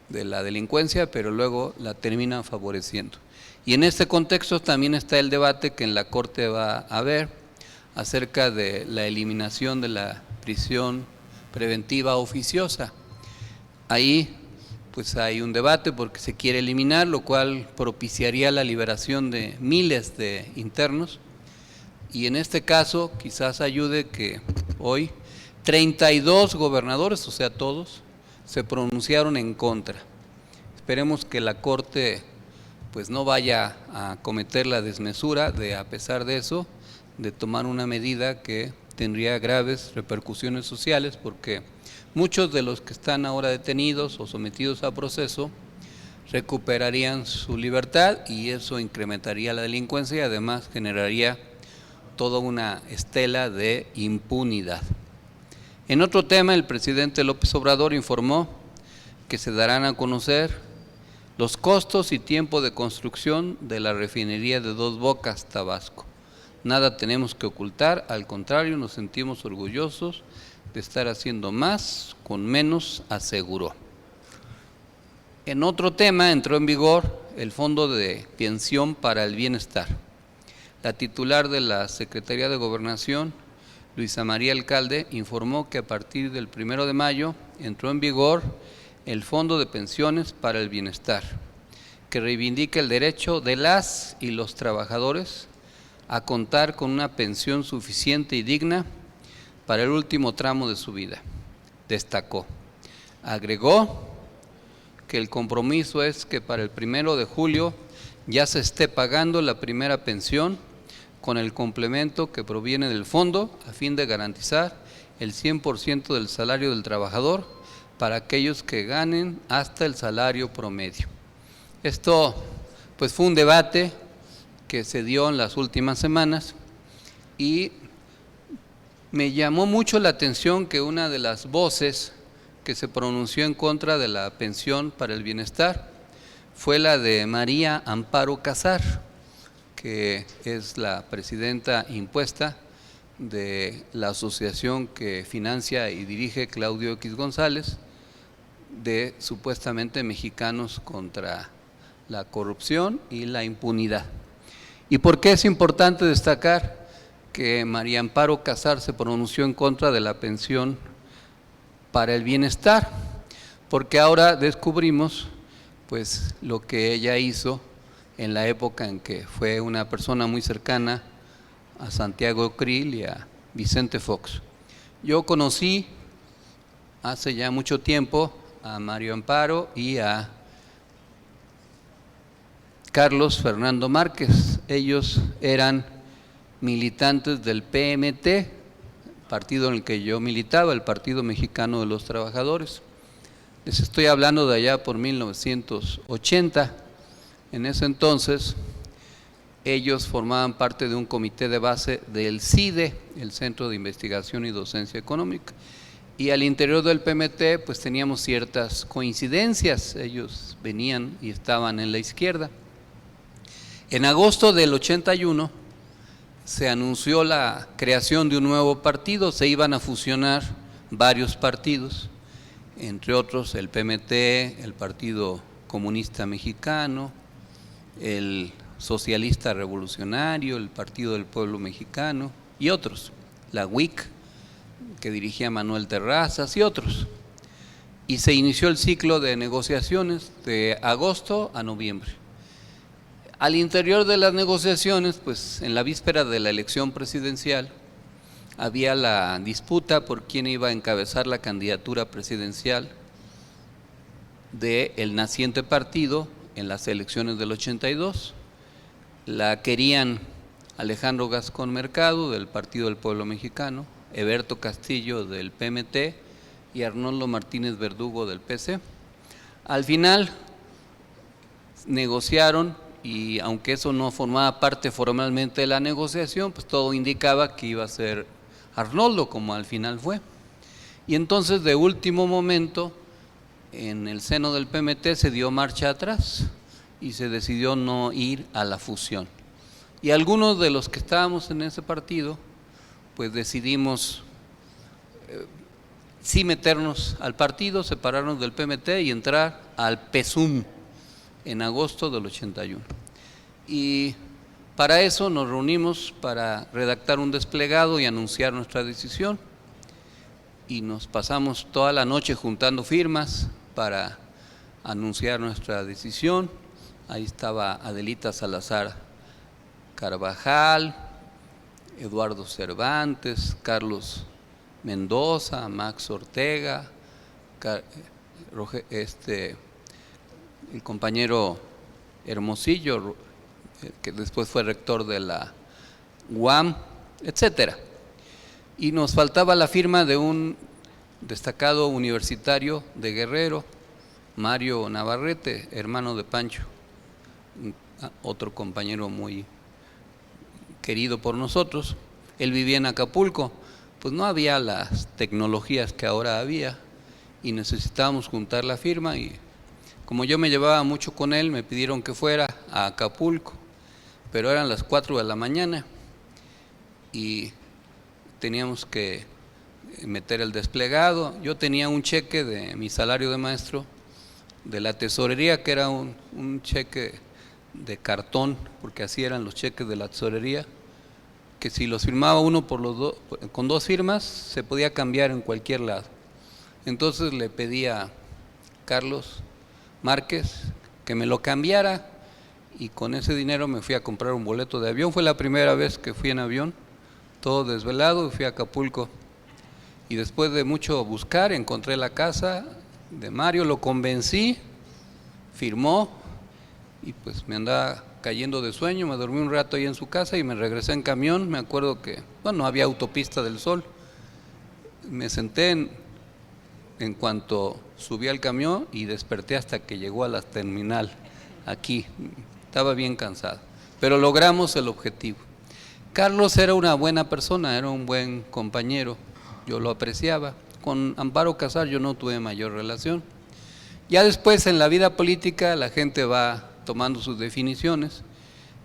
de la delincuencia, pero luego la terminan favoreciendo. Y en este contexto también está el debate que en la Corte va a haber acerca de la eliminación de la prisión preventiva oficiosa. Ahí pues hay un debate porque se quiere eliminar, lo cual propiciaría la liberación de miles de internos, y en este caso quizás ayude que hoy 32 gobernadores, o sea todos, se pronunciaron en contra. Esperemos que la Corte pues no vaya a cometer la desmesura de, a pesar de eso, de tomar una medida que tendría graves repercusiones sociales, porque muchos de los que están ahora detenidos o sometidos a proceso recuperarían su libertad, y eso incrementaría la delincuencia y además generaría toda una estela de impunidad. En otro tema, el presidente López Obrador informó que se darán a conocer los costos y tiempo de construcción de la refinería de Dos Bocas, Tabasco. Nada tenemos que ocultar, al contrario, nos sentimos orgullosos de estar haciendo más con menos, aseguró. En otro tema, entró en vigor el Fondo de Pensión para el Bienestar. La titular de la Secretaría de Gobernación, Luisa María Alcalde, informó que a partir del 1 de mayo entró en vigor el Fondo de Pensiones para el Bienestar, que reivindica el derecho de las y los trabajadores a contar con una pensión suficiente y digna para el último tramo de su vida. Destacó. Agregó que el compromiso es que para el 1 de julio ya se esté pagando la primera pensión con el complemento que proviene del fondo a fin de garantizar el 100% del salario del trabajador para aquellos que ganen hasta el salario promedio. Esto pues fue un debate que se dio en las últimas semanas y me llamó mucho la atención que una de las voces que se pronunció en contra de la pensión para el bienestar fue la de María Amparo Casar, que es la presidenta impuesta de la asociación que financia y dirige Claudio X González, de supuestamente Mexicanos contra la Corrupción y la Impunidad. ¿Y por qué es importante destacar que María Amparo Casar se pronunció en contra de la pensión para el bienestar? Porque ahora descubrimos pues lo que ella hizo en la época en que fue una persona muy cercana a Santiago Krill y a Vicente Fox. Yo conocí hace ya mucho tiempo a Mario Amparo y a Carlos Fernando Márquez. Ellos eran militantes del PMT, partido en el que yo militaba, el Partido Mexicano de los Trabajadores. Les estoy hablando de allá por 1980. En ese entonces, ellos formaban parte de un comité de base del CIDE, el Centro de Investigación y Docencia Económica. Y al interior del PMT, pues teníamos ciertas coincidencias. Ellos venían y estaban en la izquierda. En agosto del 81 se anunció la creación de un nuevo partido, se iban a fusionar varios partidos, entre otros el PMT, el Partido Comunista Mexicano, el Socialista Revolucionario, el Partido del Pueblo Mexicano y otros, la UIC, que dirigía Manuel Terrazas y otros. Y se inició el ciclo de negociaciones de agosto a noviembre. Al interior de las negociaciones, pues en la víspera de la elección presidencial, había la disputa por quién iba a encabezar la candidatura presidencial del naciente partido en las elecciones del 82. La querían Alejandro Gascón Mercado, del Partido del Pueblo Mexicano, Eberto Castillo, del PMT, y Arnoldo Martínez Verdugo, del PC. Al final negociaron, y aunque eso no formaba parte formalmente de la negociación, pues todo indicaba que iba a ser Arnoldo, como al final fue. Y entonces, de último momento, en el seno del PMT se dio marcha atrás y se decidió no ir a la fusión. Y algunos de los que estábamos en ese partido, pues decidimos sí meternos al partido, separarnos del PMT y entrar al PESUM en agosto del 81. Y para eso nos reunimos para redactar un desplegado y anunciar nuestra decisión. Y nos pasamos toda la noche juntando firmas para anunciar nuestra decisión. Ahí estaba Adelita Salazar Carvajal, Eduardo Cervantes, Carlos Mendoza, Max Ortega, el compañero Hermosillo, que después fue rector de la UAM, etcétera. Y nos faltaba la firma de un destacado universitario de Guerrero, Mario Navarrete, hermano de Pancho, otro compañero muy querido por nosotros. Él vivía en Acapulco. pues no había las tecnologías que ahora había y necesitábamos juntar la firma, y como yo me llevaba mucho con él, me pidieron que fuera a Acapulco, pero eran las 4 de la mañana y teníamos que meter el desplegado. Yo tenía un cheque de mi salario de maestro de la tesorería, que era un cheque de cartón, porque así eran los cheques de la tesorería, que si los firmaba uno con 2 firmas, se podía cambiar en cualquier lado. Entonces le pedí a Carlos Márquez que me lo cambiara, y con ese dinero me fui a comprar un boleto de avión. Fue la primera vez que fui en avión, todo desvelado, y fui a Acapulco. Y después de mucho buscar, encontré la casa de Mario, lo convencí, firmó, y pues me andaba cayendo de sueño, me dormí un rato ahí en su casa y me regresé en camión. Me acuerdo que, bueno, había autopista del Sol. Me senté en cuanto subí al camión y desperté hasta que llegó a la terminal aquí. Estaba bien cansado, pero logramos el objetivo. Carlos era una buena persona, era un buen compañero, yo lo apreciaba. Con Amparo Casar yo no tuve mayor relación. Ya después en la vida política la gente va tomando sus definiciones.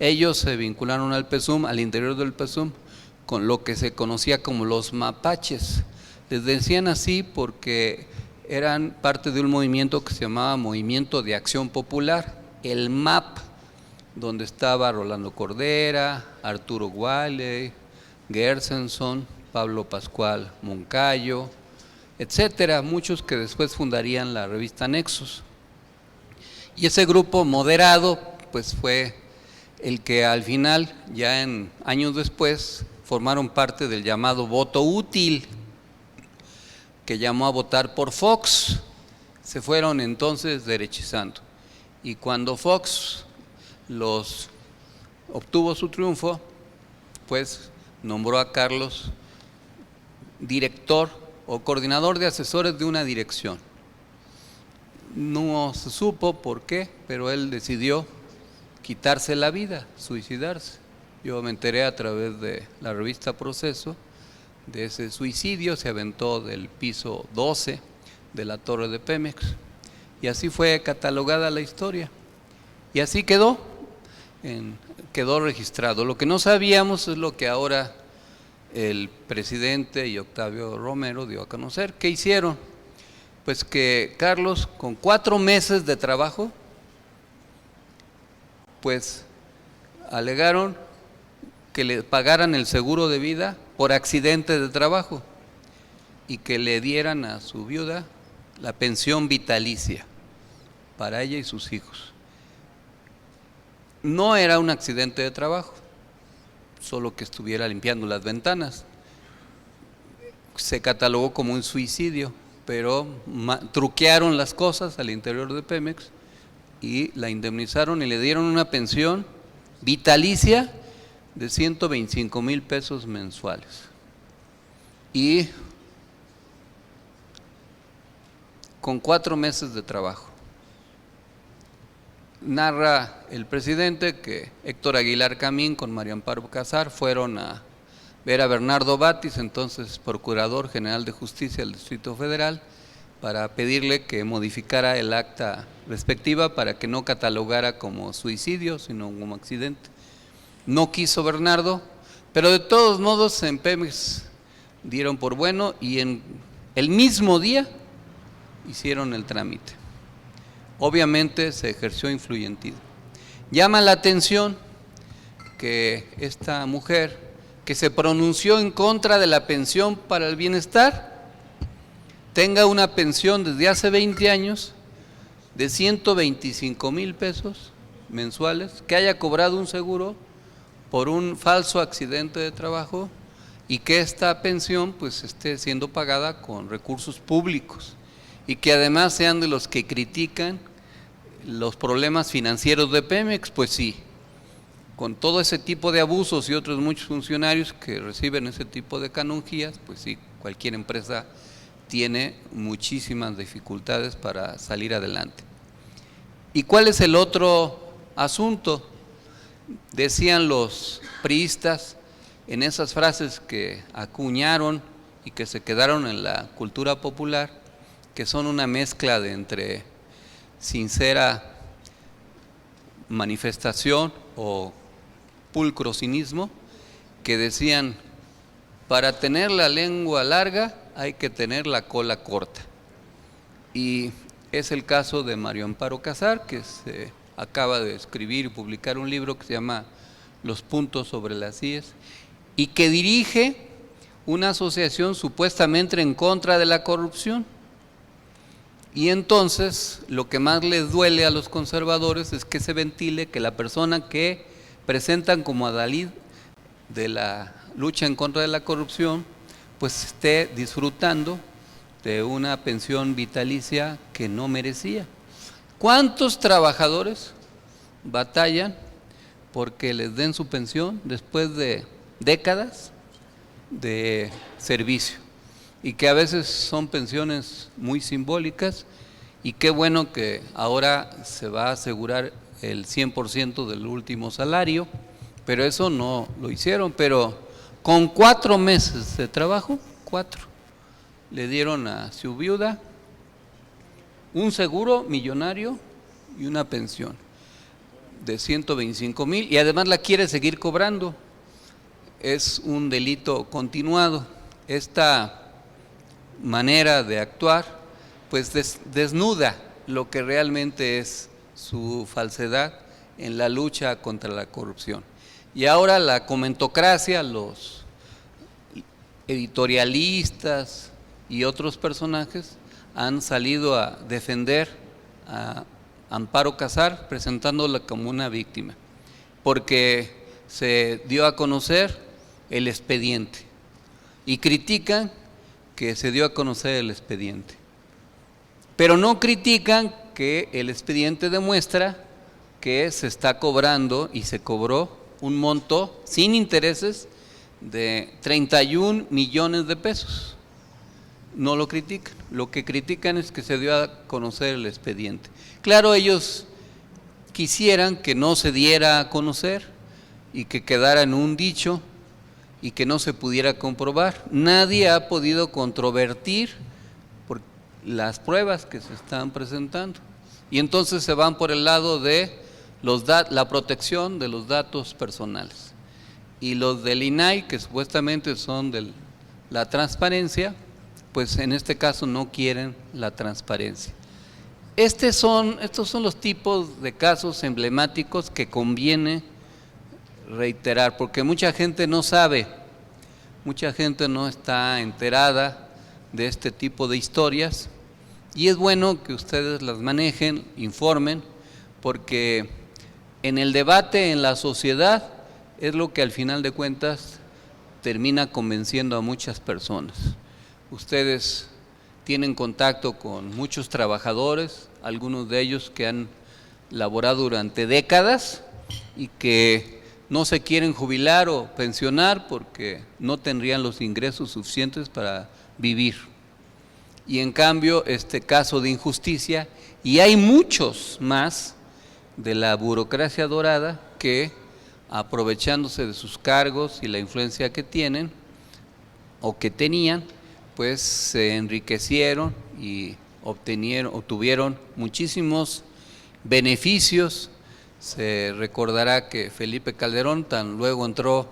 Ellos se vincularon al PSUM, al interior del PSUM, con lo que se conocía como los mapaches. Les decían así porque eran parte de un movimiento que se llamaba Movimiento de Acción Popular, el MAP, donde estaba Rolando Cordera, Arturo Wiley, Gershenson, Pablo Pascual Moncayo, etcétera, muchos que después fundarían la revista Nexos. Y ese grupo moderado pues fue el que al final, ya en años después, formaron parte del llamado voto útil, que llamó a votar por Fox. Se fueron entonces derechizando, y cuando Fox los obtuvo su triunfo, pues nombró a Carlos director o coordinador de asesores de una dirección. No se supo por qué, pero él decidió quitarse la vida, suicidarse. Yo me enteré a través de la revista Proceso de ese suicidio. Se aventó del piso 12 de la torre de Pemex, y así fue catalogada la historia, y así quedó registrado. Lo que no sabíamos es lo que ahora el presidente y Octavio Romero dio a conocer. ¿Qué hicieron? Pues que Carlos, con 4 meses de trabajo, pues alegaron que le pagaran el seguro de vida por accidente de trabajo y que le dieran a su viuda la pensión vitalicia para ella y sus hijos. No era un accidente de trabajo, solo que estuviera limpiando las ventanas. Se catalogó como un suicidio, pero truquearon las cosas al interior de Pemex y la indemnizaron y le dieron una pensión vitalicia de 125,000 pesos mensuales. Y con 4 meses de trabajo. Narra el presidente que Héctor Aguilar Camín con María Amparo Casar fueron a ver a Bernardo Batis, entonces Procurador General de Justicia del Distrito Federal, para pedirle que modificara el acta respectiva para que no catalogara como suicidio, sino como accidente. No quiso Bernardo, pero de todos modos en Pemex dieron por bueno y en el mismo día hicieron el trámite. Obviamente se ejerció influyentismo. Llama la atención que esta mujer, que se pronunció en contra de la pensión para el bienestar, tenga una pensión desde hace 20 años de 125,000 pesos mensuales, que haya cobrado un seguro por un falso accidente de trabajo y que esta pensión pues esté siendo pagada con recursos públicos, y que además sean de los que critican los problemas financieros de Pemex. Pues sí, con todo ese tipo de abusos y otros muchos funcionarios que reciben ese tipo de canonjías, pues sí, cualquier empresa tiene muchísimas dificultades para salir adelante. ¿Y cuál es el otro asunto? Decían los priistas en esas frases que acuñaron y que se quedaron en la cultura popular, que son una mezcla de entre sincera manifestación o pulcro cinismo, que decían: para tener la lengua larga hay que tener la cola corta. Y es el caso de Mario Amparo Casar, que se acaba de escribir y publicar un libro que se llama Los puntos sobre las IES, y que dirige una asociación supuestamente en contra de la corrupción. Y entonces lo que más les duele a los conservadores es que se ventile que la persona que presentan como adalid de la lucha en contra de la corrupción pues esté disfrutando de una pensión vitalicia que no merecía. ¿Cuántos trabajadores batallan porque les den su pensión después de décadas de servicio? Y que a veces son pensiones muy simbólicas, y qué bueno que ahora se va a asegurar el 100% del último salario, pero eso no lo hicieron. Pero con 4 meses de trabajo, 4, le dieron a su viuda un seguro millonario y una pensión de 125,000, y además la quiere seguir cobrando. Es un delito continuado. Esta manera de actuar pues desnuda lo que realmente es su falsedad en la lucha contra la corrupción. Y ahora la comentocracia, los editorialistas y otros personajes han salido a defender a Amparo Casar, presentándola como una víctima, porque se dio a conocer el expediente, y critican que se dio a conocer el expediente, pero no critican que el expediente demuestra que se está cobrando y se cobró un monto sin intereses de 31 millones de pesos. No lo critican, lo que critican es que se dio a conocer el expediente. Claro, ellos quisieran que no se diera a conocer y que quedara en un dicho y que no se pudiera comprobar. Nadie ha podido controvertir por las pruebas que se están presentando, y entonces se van por el lado de la protección de los datos personales. Y los del INAI, que supuestamente son de la transparencia, pues en este caso no quieren la transparencia. Estos son los tipos de casos emblemáticos que conviene reiterar, porque mucha gente no sabe, mucha gente no está enterada de este tipo de historias, y es bueno que ustedes las manejen, informen, porque en el debate en la sociedad es lo que al final de cuentas termina convenciendo a muchas personas. Ustedes tienen contacto con muchos trabajadores, algunos de ellos que han laborado durante décadas y que no se quieren jubilar o pensionar porque no tendrían los ingresos suficientes para vivir. Y en cambio, este caso de injusticia, y hay muchos más de la burocracia dorada que, aprovechándose de sus cargos y la influencia que tienen o que tenían, pues se enriquecieron y obtuvieron muchísimos beneficios. Se recordará que Felipe Calderón, tan luego entró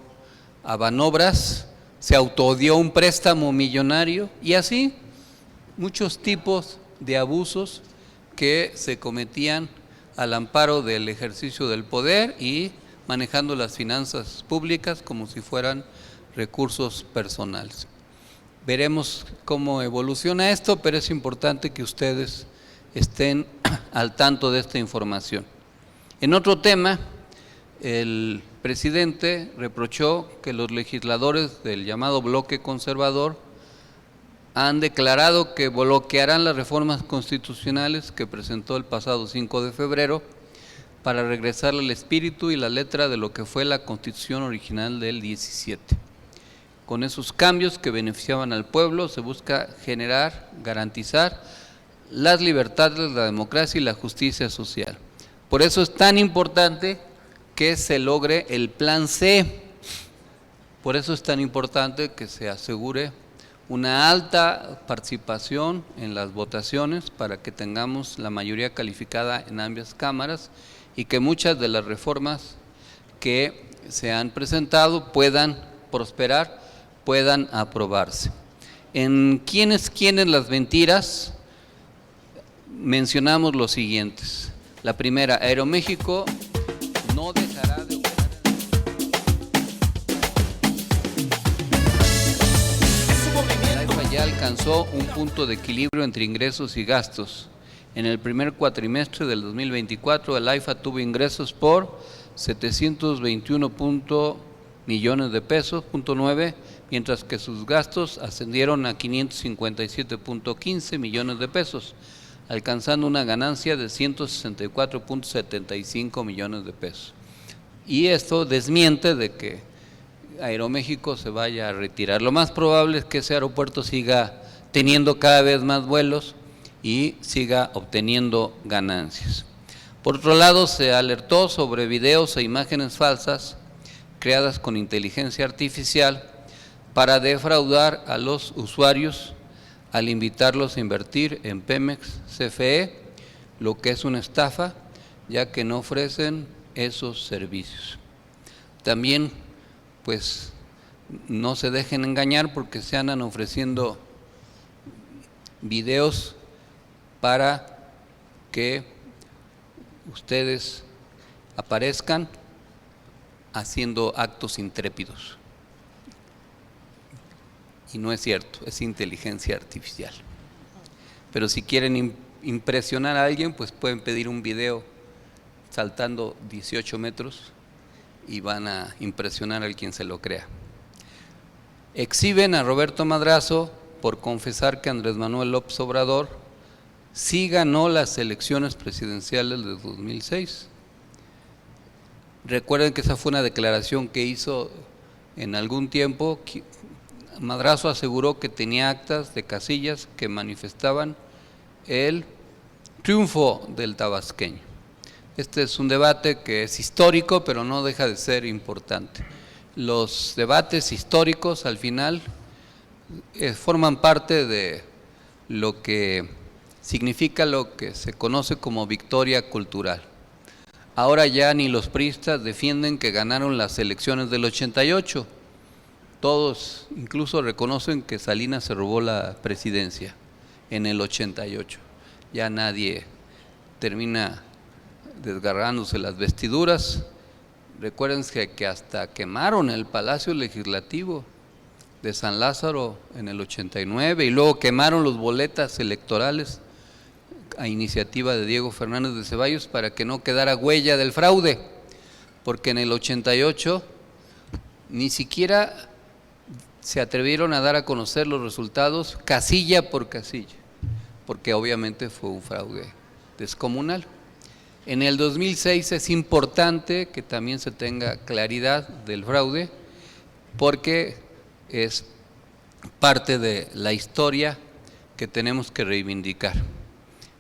a Banobras, se autodió un préstamo millonario, y así muchos tipos de abusos que se cometían al amparo del ejercicio del poder y manejando las finanzas públicas como si fueran recursos personales. Veremos cómo evoluciona esto, pero es importante que ustedes estén al tanto de esta información. En otro tema, el presidente reprochó que los legisladores del llamado bloque conservador han declarado que bloquearán las reformas constitucionales que presentó el pasado 5 de febrero para regresar al espíritu y la letra de lo que fue la Constitución original del 17. Con esos cambios que beneficiaban al pueblo se busca garantizar las libertades, la democracia y la justicia social. Por eso es tan importante que se logre el plan C. Por eso es tan importante que se asegure una alta participación en las votaciones para que tengamos la mayoría calificada en ambas cámaras y que muchas de las reformas que se han presentado puedan prosperar, puedan aprobarse. En ¿Quiénes las mentiras? Mencionamos los siguientes. La primera, Aeroméxico no dejará de operar. La AIFA ya alcanzó un punto de equilibrio entre ingresos y gastos. En el primer cuatrimestre del 2024, el AIFA tuvo ingresos por 721 millones de pesos, .9, mientras que sus gastos ascendieron a 557.15 millones de pesos, alcanzando una ganancia de 164.75 millones de pesos. Y esto desmiente de que Aeroméxico se vaya a retirar. Lo más probable es que ese aeropuerto siga teniendo cada vez más vuelos y siga obteniendo ganancias. Por otro lado, se alertó sobre videos e imágenes falsas creadas con inteligencia artificial para defraudar a los usuarios al invitarlos a invertir en Pemex CFE, lo que es una estafa, ya que no ofrecen esos servicios. También, pues, no se dejen engañar porque se andan ofreciendo videos para que ustedes aparezcan haciendo actos intrépidos. Y no es cierto, es inteligencia artificial. Pero si quieren impresionar a alguien, pues pueden pedir un video saltando 18 metros y van a impresionar al quien se lo crea. Exhiben a Roberto Madrazo por confesar que Andrés Manuel López Obrador sí ganó las elecciones presidenciales de 2006. Recuerden que esa fue una declaración que hizo en algún tiempo. Madrazo aseguró que tenía actas de casillas que manifestaban el triunfo del tabasqueño. Este es un debate que es histórico, pero no deja de ser importante. Los debates históricos al final forman parte de lo que significa lo que se conoce como victoria cultural. Ahora ya ni los priistas defienden que ganaron las elecciones del 88. Todos incluso reconocen que Salinas se robó la presidencia en el 88. Ya nadie termina desgarrándose las vestiduras. Recuerden que hasta quemaron el Palacio Legislativo de San Lázaro en el 89 y luego quemaron los boletas electorales a iniciativa de Diego Fernández de Ceballos para que no quedara huella del fraude, porque en el 88 ni siquiera se atrevieron a dar a conocer los resultados casilla por casilla, porque obviamente fue un fraude descomunal. En el 2006 es importante que también se tenga claridad del fraude, porque es parte de la historia que tenemos que reivindicar.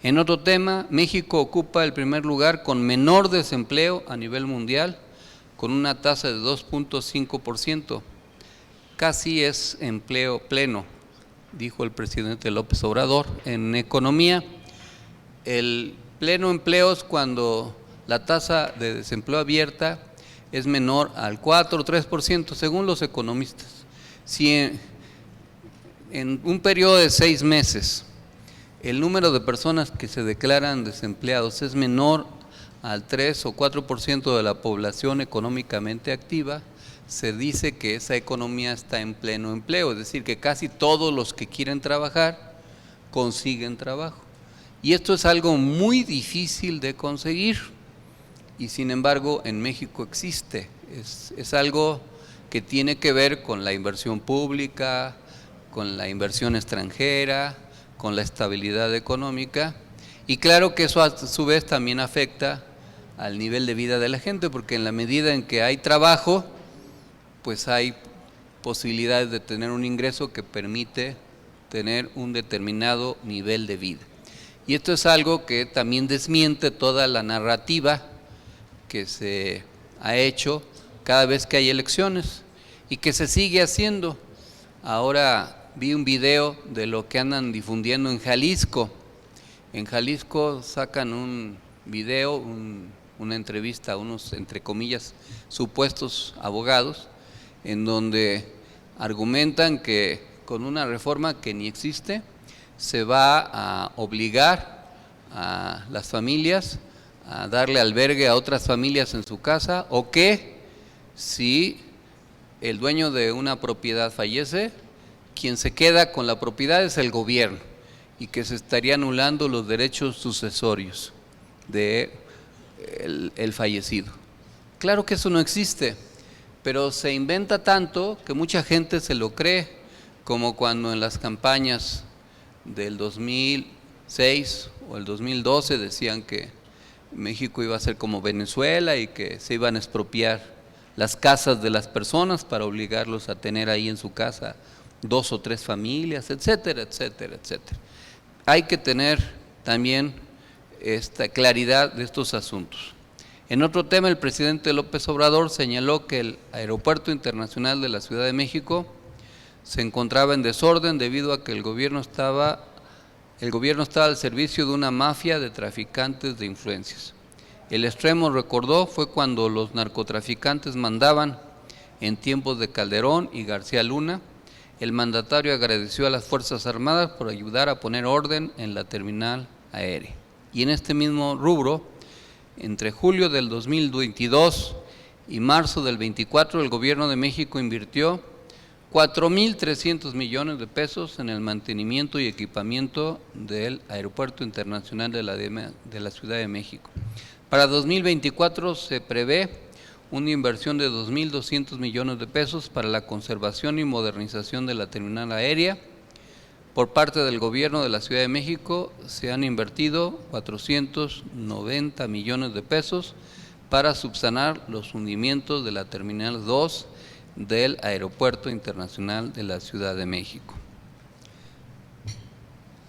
En otro tema, México ocupa el primer lugar con menor desempleo a nivel mundial, con una tasa de 2.5%. Casi es empleo pleno, dijo el presidente López Obrador. En economía, el pleno empleo es cuando la tasa de desempleo abierta es menor al 4 o 3%, según los economistas. Si en un periodo de 6 meses el número de personas que se declaran desempleados es menor al 3 o 4% de la población económicamente activa, se dice que esa economía está en pleno empleo, es decir, que casi todos los que quieren trabajar consiguen trabajo. Y esto es algo muy difícil de conseguir y sin embargo en México existe. Es algo que tiene que ver con la inversión pública, con la inversión extranjera, con la estabilidad económica, y claro que eso a su vez también afecta al nivel de vida de la gente, porque en la medida en que hay trabajo, pues hay posibilidades de tener un ingreso que permite tener un determinado nivel de vida. Y esto es algo que también desmiente toda la narrativa que se ha hecho cada vez que hay elecciones y que se sigue haciendo. Ahora vi un video de lo que andan difundiendo en Jalisco. En Jalisco sacan un video, una entrevista a unos, entre comillas, supuestos abogados, en donde argumentan que con una reforma que ni existe, se va a obligar a las familias a darle albergue a otras familias en su casa, o que si el dueño de una propiedad fallece, quien se queda con la propiedad es el gobierno, y que se estaría anulando los derechos sucesorios de el fallecido. Claro que eso no existe, pero se inventa tanto que mucha gente se lo cree, como cuando en las campañas del 2006 o el 2012 decían que México iba a ser como Venezuela y que se iban a expropiar las casas de las personas para obligarlos a tener ahí en su casa 2 o 3 familias, etcétera, etcétera, etcétera. Hay que tener también esta claridad de estos asuntos. En otro tema, el presidente López Obrador señaló que el Aeropuerto Internacional de la Ciudad de México se encontraba en desorden debido a que el gobierno estaba al servicio de una mafia de traficantes de influencias. El extremo, recordó, fue cuando los narcotraficantes mandaban en tiempos de Calderón y García Luna. El mandatario agradeció a las Fuerzas Armadas por ayudar a poner orden en la terminal aérea. Y en este mismo rubro, entre julio del 2022 y marzo del 24, el gobierno de México invirtió 4.300 millones de pesos en el mantenimiento y equipamiento del Aeropuerto Internacional de la Ciudad de México. Para 2024 se prevé una inversión de 2.200 millones de pesos para la conservación y modernización de la terminal aérea. Por parte del gobierno de la Ciudad de México se han invertido 490 millones de pesos para subsanar los hundimientos de la Terminal 2 del Aeropuerto Internacional de la Ciudad de México.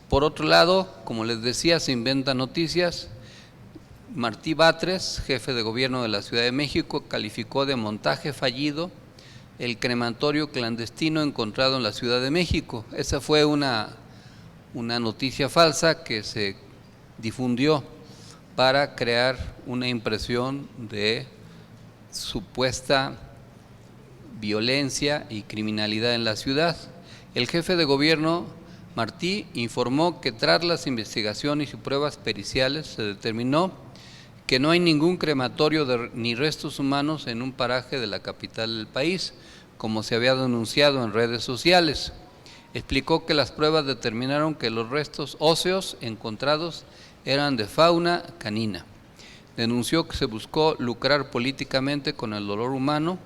Por otro lado, como les decía, se inventan noticias. Martí Batres, jefe de gobierno de la Ciudad de México, calificó de montaje fallido el crematorio clandestino encontrado en la Ciudad de México. Esa fue una noticia falsa que se difundió para crear una impresión de supuesta violencia y criminalidad en la ciudad. El jefe de gobierno, Martí, informó que tras las investigaciones y pruebas periciales se determinó que no hay ningún crematorio ni restos humanos en un paraje de la capital del país, como se había denunciado en redes sociales. Explicó que las pruebas determinaron que los restos óseos encontrados eran de fauna canina. Denunció que se buscó lucrar políticamente con el dolor humano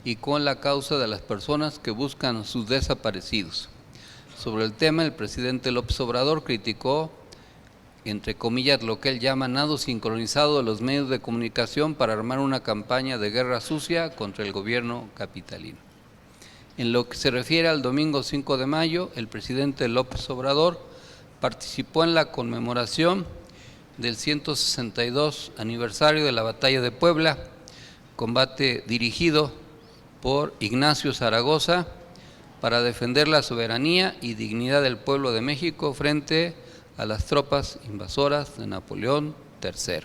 y con la causa de las personas que buscan sus desaparecidos. Sobre el tema, el presidente López Obrador criticó, entre comillas, lo que él llama nado sincronizado de los medios de comunicación para armar una campaña de guerra sucia contra el gobierno capitalino. En lo que se refiere al domingo 5 de mayo, el presidente López Obrador participó en la conmemoración del 162 aniversario de la Batalla de Puebla, combate dirigido por Ignacio Zaragoza para defender la soberanía y dignidad del pueblo de México frente a las tropas invasoras de Napoleón III.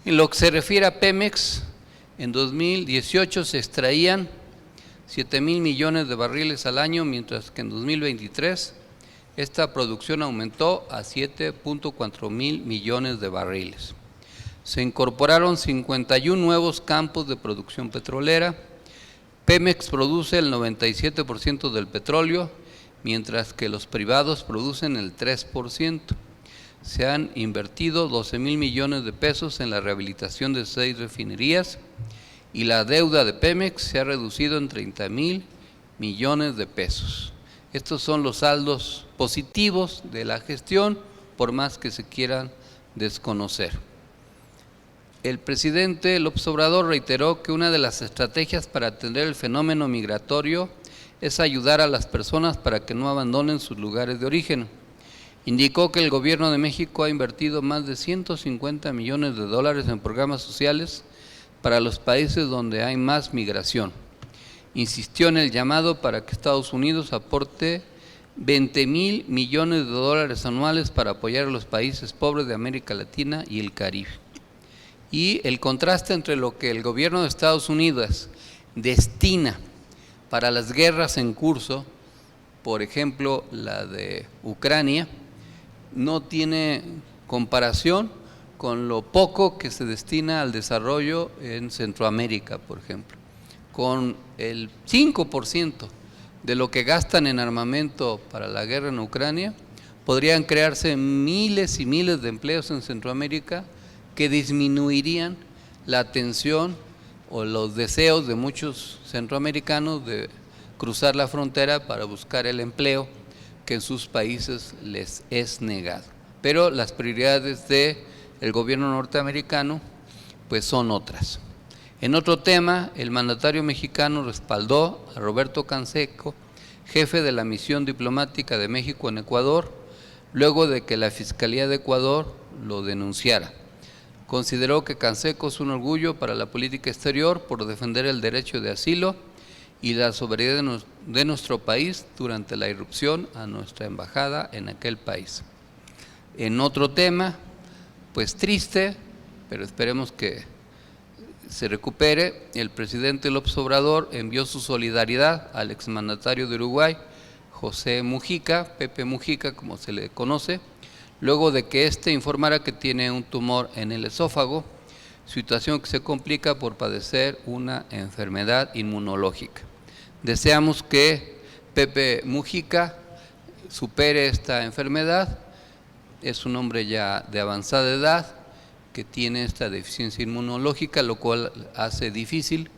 En lo que se refiere a Pemex, en 2018 se extraían 7,000 millones de barriles al año, mientras que en 2023 esta producción aumentó a 7.4 mil millones de barriles. Se incorporaron 51 nuevos campos de producción petrolera. Pemex produce el 97% del petróleo, mientras que los privados producen el 3%. Se han invertido 12,000 millones de pesos en la rehabilitación de 6 refinerías y la deuda de Pemex se ha reducido en 30,000 millones de pesos. Estos son los saldos positivos de la gestión, por más que se quieran desconocer. El presidente López Obrador reiteró que una de las estrategias para atender el fenómeno migratorio es ayudar a las personas para que no abandonen sus lugares de origen. Indicó que el gobierno de México ha invertido más de 150 millones de dólares en programas sociales para los países donde hay más migración. insistió en el llamado para que Estados Unidos aporte 20,000 millones de dólares anuales para apoyar a los países pobres de América Latina y el Caribe. Y el contraste entre lo que el gobierno de Estados Unidos destina para las guerras en curso, por ejemplo, la de Ucrania, no tiene comparación con lo poco que se destina al desarrollo en Centroamérica, por ejemplo. Con el 5% de lo que gastan en armamento para la guerra en Ucrania, podrían crearse miles y miles de empleos en Centroamérica que disminuirían la tensión o los deseos de muchos centroamericanos de cruzar la frontera para buscar el empleo que en sus países les es negado. Pero las prioridades del gobierno norteamericano pues son otras. En otro tema, el mandatario mexicano respaldó a Roberto Canseco, jefe de la misión diplomática de México en Ecuador, luego de que la Fiscalía de Ecuador lo denunciara. Consideró que Canseco es un orgullo para la política exterior por defender el derecho de asilo y la soberanía de nuestro país durante la irrupción a nuestra embajada en aquel país. En otro tema, pues triste, pero esperemos que se recupere, el presidente López Obrador envió su solidaridad al exmandatario de Uruguay, José Mujica, Pepe Mujica, como se le conoce, luego de que éste informara que tiene un tumor en el esófago, situación que se complica por padecer una enfermedad inmunológica. Deseamos que Pepe Mujica supere esta enfermedad. Es un hombre ya de avanzada edad que tiene esta deficiencia inmunológica, lo cual hace difícil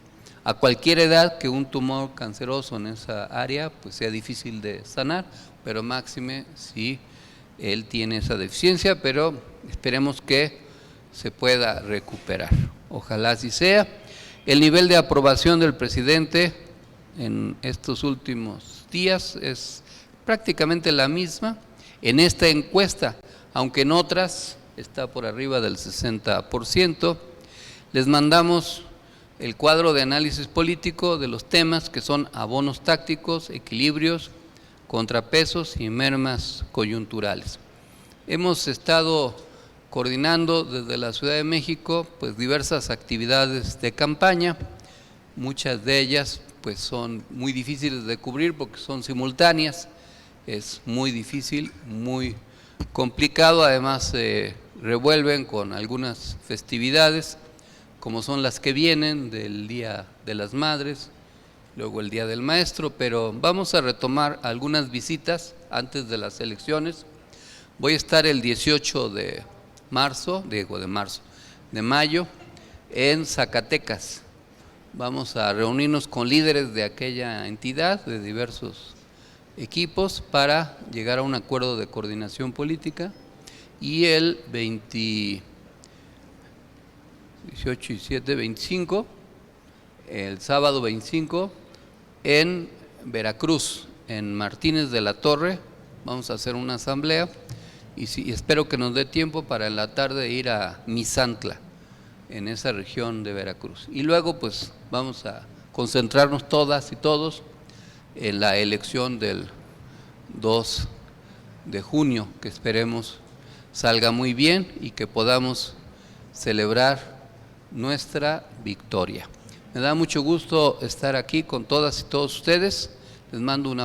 a cualquier edad que un tumor canceroso en esa área pues sea difícil de sanar, pero máxime si él tiene esa deficiencia, pero esperemos que se pueda recuperar. Ojalá así sea. El nivel de aprobación del presidente en estos últimos días es prácticamente la misma. En esta encuesta, aunque en otras está por arriba del 60%, les mandamos el cuadro de análisis político de los temas que son abonos tácticos, equilibrios, contrapesos y mermas coyunturales. Hemos estado coordinando desde la Ciudad de México pues diversas actividades de campaña, muchas de ellas pues son muy difíciles de cubrir porque son simultáneas, es muy difícil, muy complicado, además se revuelven con algunas festividades como son las que vienen del Día de las Madres, luego el Día del Maestro, pero vamos a retomar algunas visitas antes de las elecciones. Voy a estar el 18 de mayo en Zacatecas. Vamos a reunirnos con líderes de aquella entidad, de diversos equipos, para llegar a un acuerdo de coordinación política. Y el 25, el sábado 25, en Veracruz, en Martínez de la Torre, vamos a hacer una asamblea y espero que nos dé tiempo para en la tarde ir a Misantla, en esa región de Veracruz. Y luego pues vamos a concentrarnos todas y todos en la elección del 2 de junio, que esperemos salga muy bien y que podamos celebrar nuestra victoria. Me da mucho gusto estar aquí con todas y todos ustedes. Les mando un abrazo.